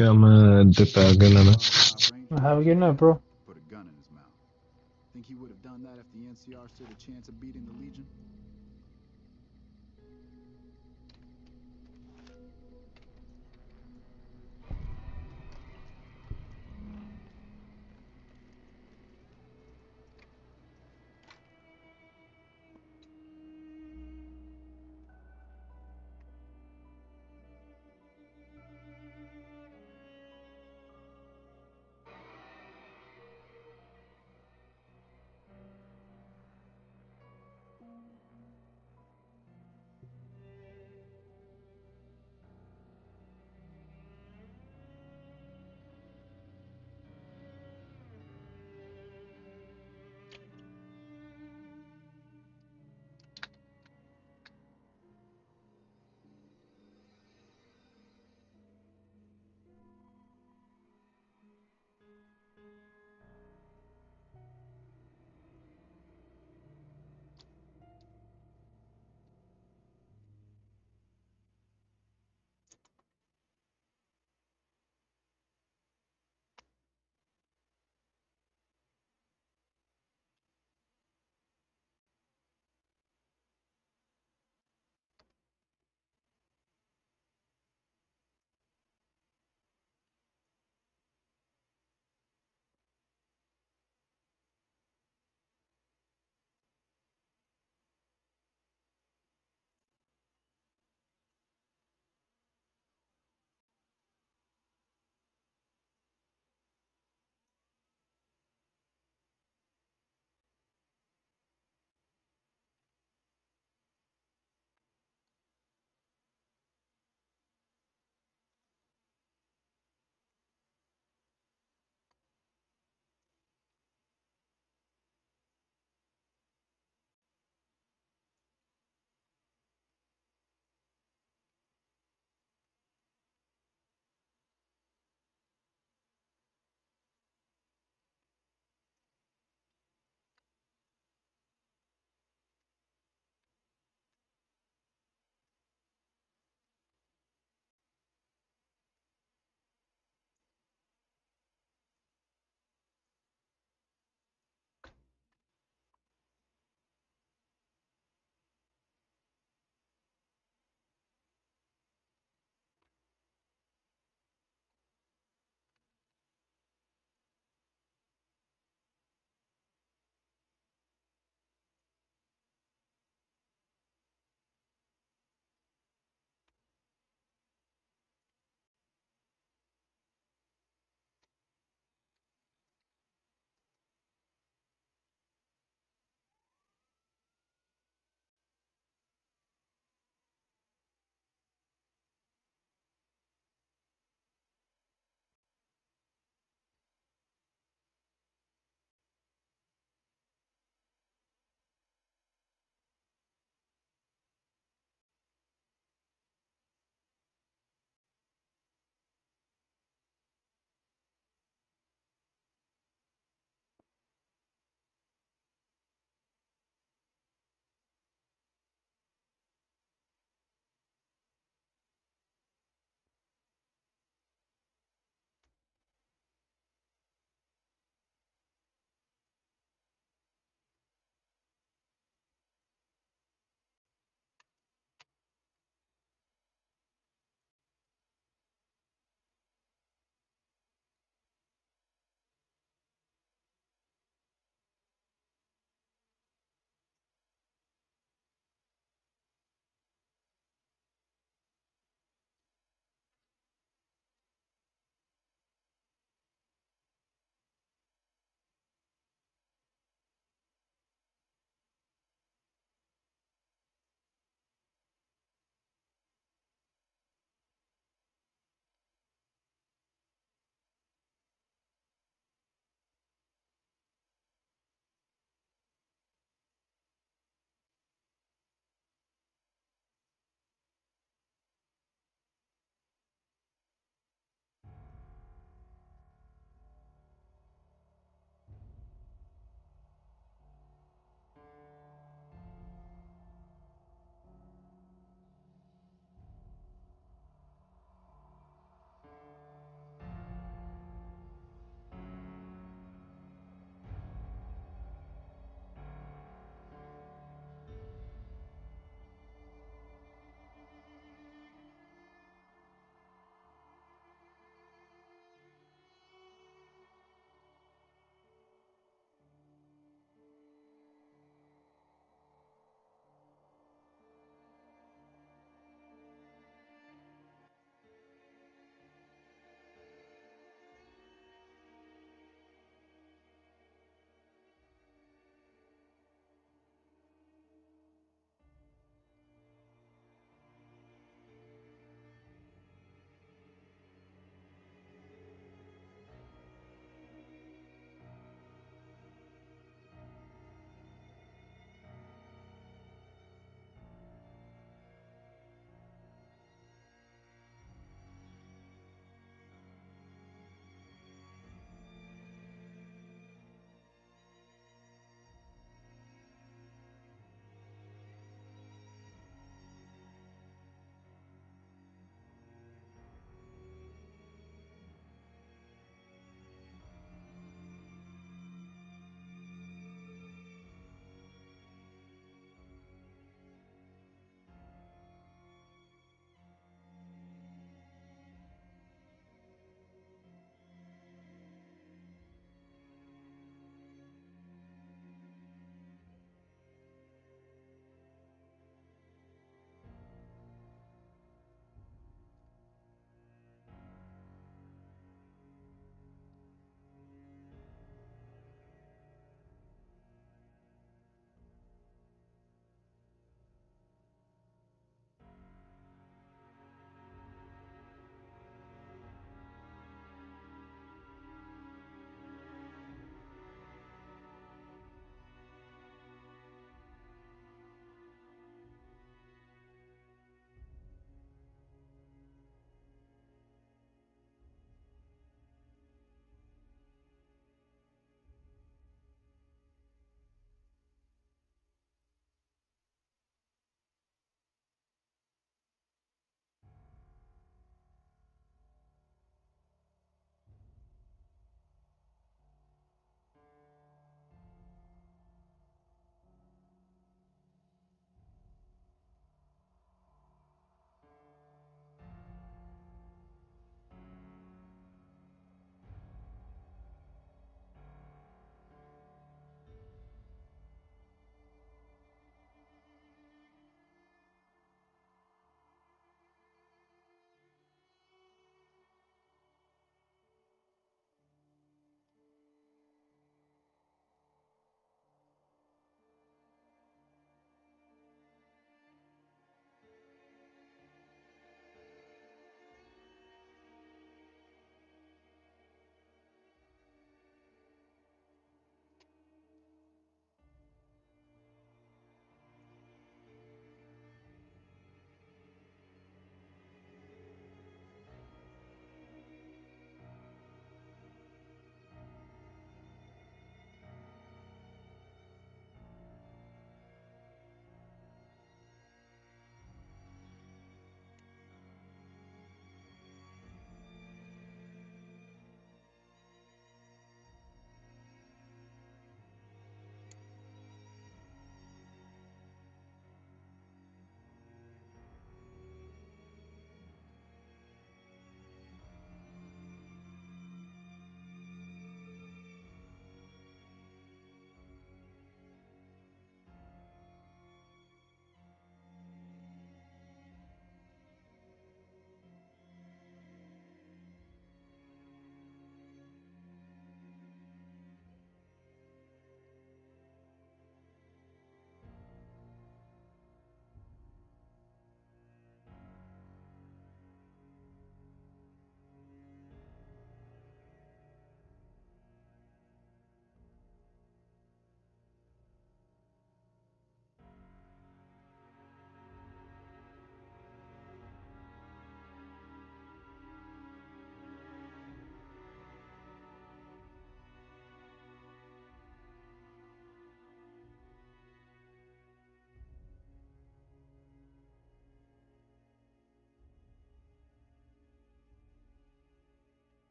Yeah, I'm gonna dip out. Good night, man.
Have a good night, bro.
Put a gun in his mouth. Think he would have done that if the NCR stood a chance of beating the Legion?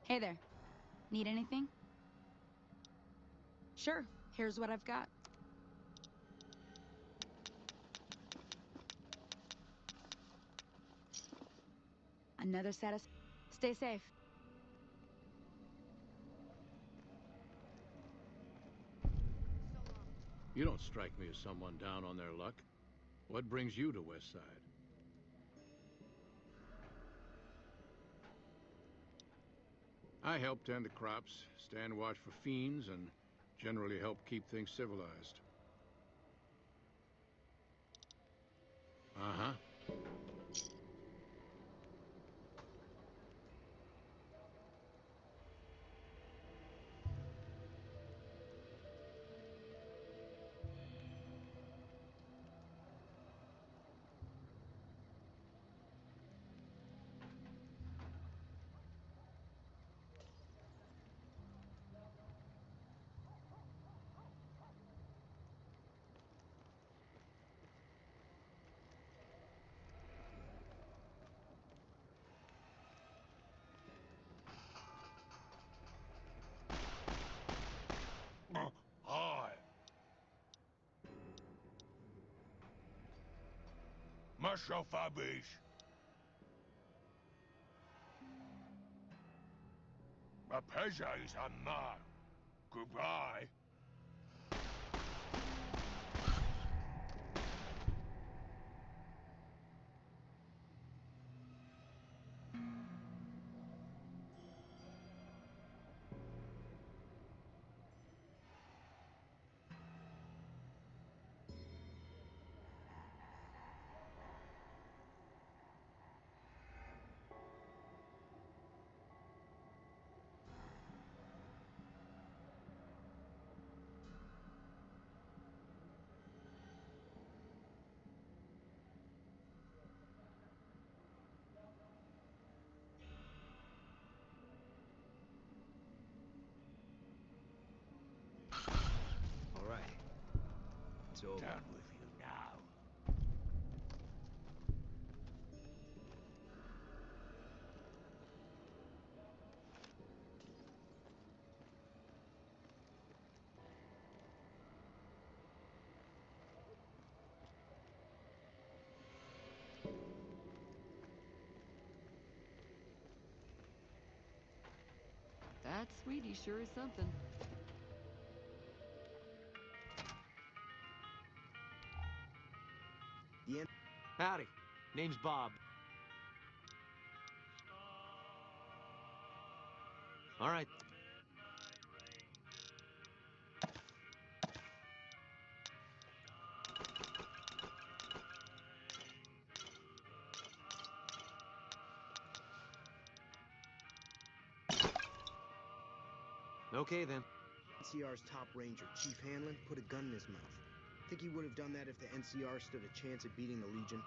Hey there. Need anything? Sure. Here's what I've got. Another Stay safe.
You don't strike me as someone down on their luck. What brings you to West Side? I help tend the crops, stand watch for fiends, and generally help keep things civilized. Uh-huh.
Hi. Marshal Fabish. My pleasure is mine. Goodbye.
All right. It's over.
Done with you now.
That sweetie sure is something.
Howdy. Name's Bob. All right. Okay then.
NCR's top ranger, Chief Hanlon, put a gun in his mouth. Think he would have done that if the NCR stood a chance at beating the Legion?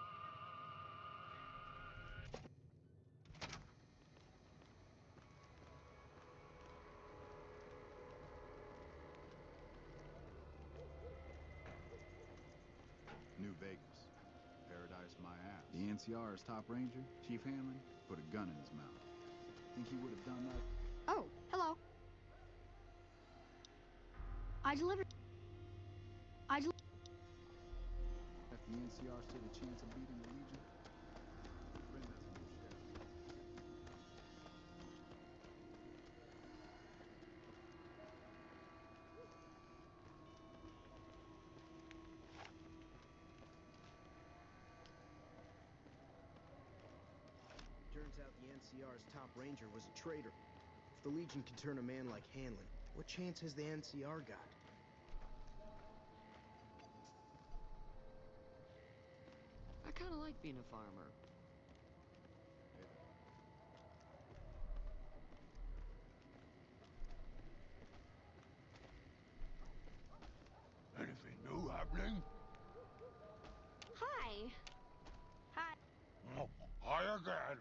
New Vegas. Paradise my ass. The NCR's top ranger, Chief Hanlon, put a gun in his mouth. Think he would have done that?
Oh, hello.
If the NCR stood a chance of beating the Legion? Bring that to your sheriff.
Turns out the NCR's top ranger was a traitor. If the Legion can turn a man like Hanlon, what chance has the NCR got?
I kind of like being a farmer.
Anything new happening?
Hi. Hi.
Oh, hi again.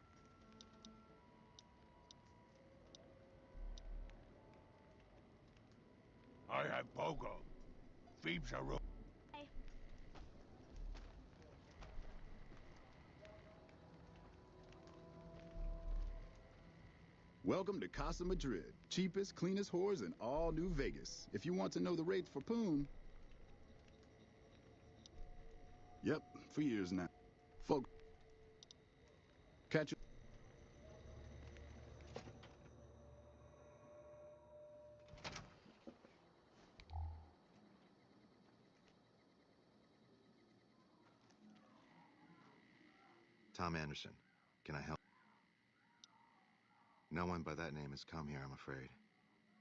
I have Pogo. Phoebe's a
Hi.
Welcome to Casa Madrid, cheapest, cleanest whores in all New Vegas. If you want to know the rates for Poon... Yep, for years now. Folks... Catch you...
Tom Anderson. Can I help? No one by that name has come here, I'm afraid.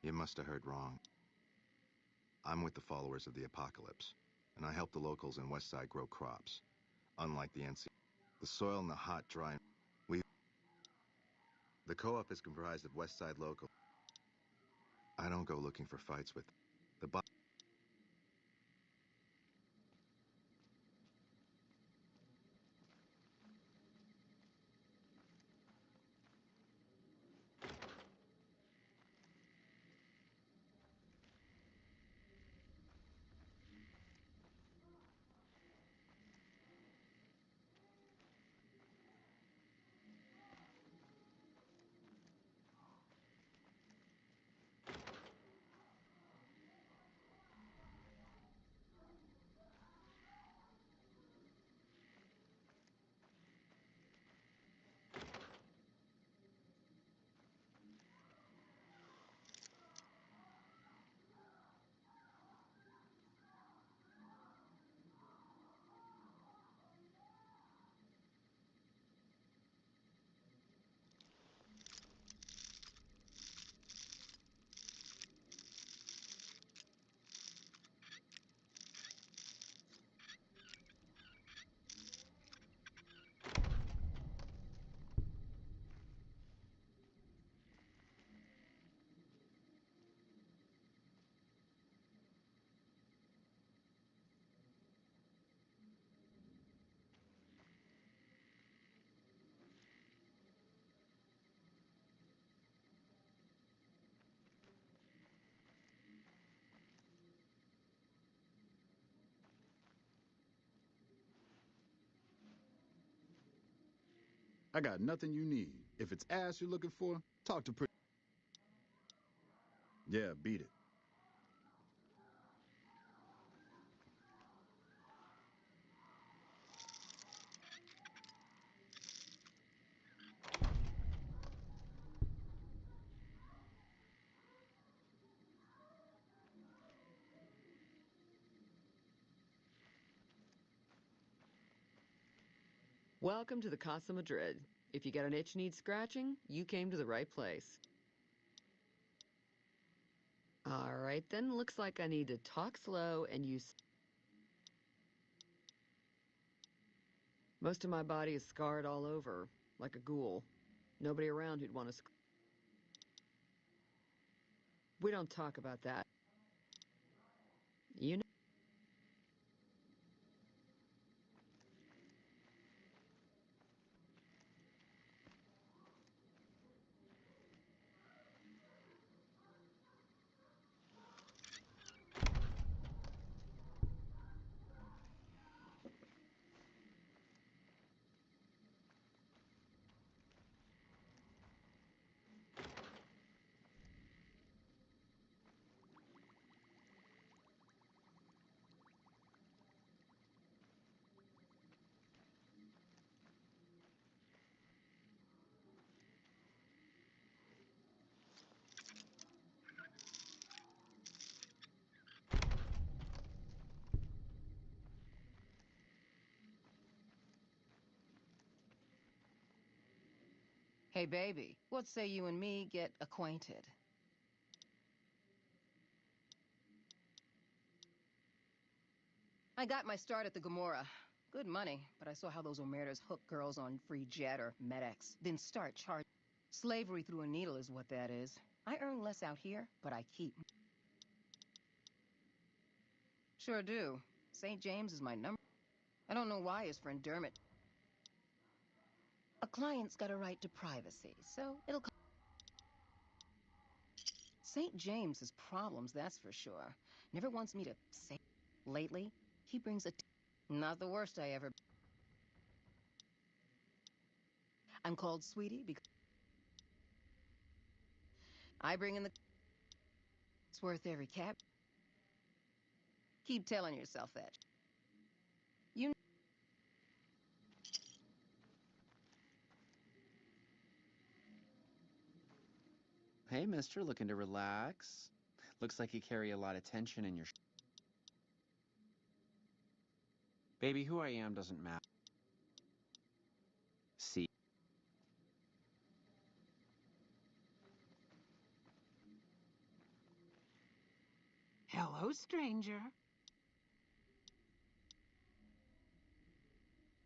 You must have heard wrong. I'm with the followers of the apocalypse, and I help the locals in Westside grow crops. Unlike the NC, the soil in the hot, dry... The co-op is comprised of Westside locals. I don't go looking for fights with the...
I got nothing you need. If it's ass you're looking for, talk to pretty... Yeah, beat it.
Welcome to the Casa Madrid. If you got an itch needs scratching, you came to the right place. All right, then. Looks like I need to talk slow and use... Most of my body is scarred all over, like a ghoul. Nobody around who'd want to... We don't talk about that. You know...
Hey, baby, what say you and me get acquainted? I got my start at the Gomorrah. Good money, but I saw how those Omertas hook girls on free jet or MedX, then start charging. Slavery through a needle is what that is. I earn less out here, but I keep. Sure do. St. James is my number. I don't know why his friend Dermot... A client's got a right to privacy, so it'll... St. James has problems, that's for sure. Never wants me to say... Lately, he brings a... Not the worst I ever... I'm called Sweetie because... I bring in the... It's worth every cap. Keep telling yourself that. You...
Hey, mister, looking to relax? Looks like you carry a lot of tension in your... Baby, who I am doesn't matter. See?
Hello, stranger.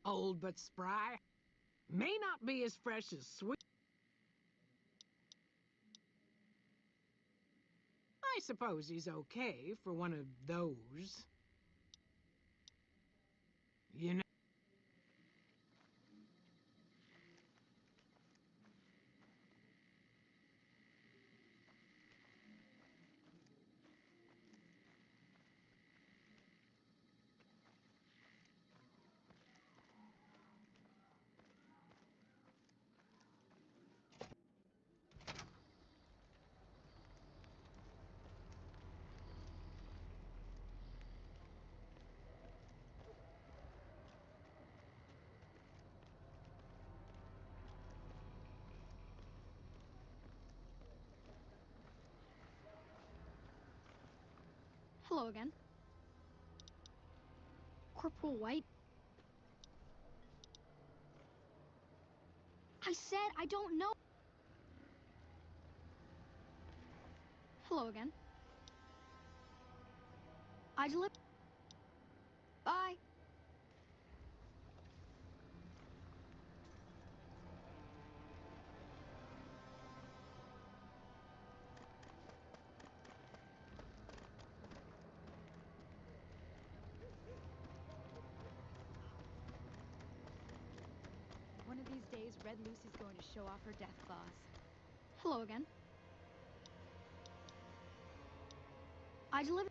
Old but spry. May not be as fresh as sweet. I suppose he's okay for one of those. You know.
Hello again. Corporal White? I said I don't know. Hello again. I deliver. Bye.
One of these days, Red Lucy's going to show off her death claws.
Hello again. I deliver.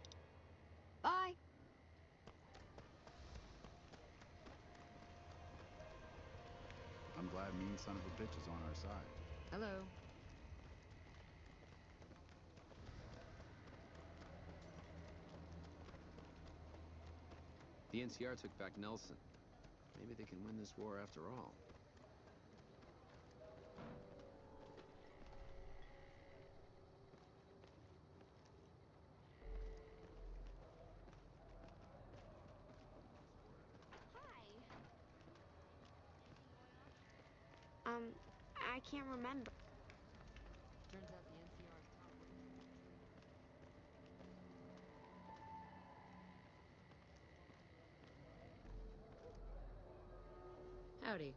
Bye.
I'm glad mean son of a bitch is on our side.
Hello. The NCR took back Nelson. Maybe they can win this war after all.
I can't remember.
Turns out the NCR's top ranger. Howdy.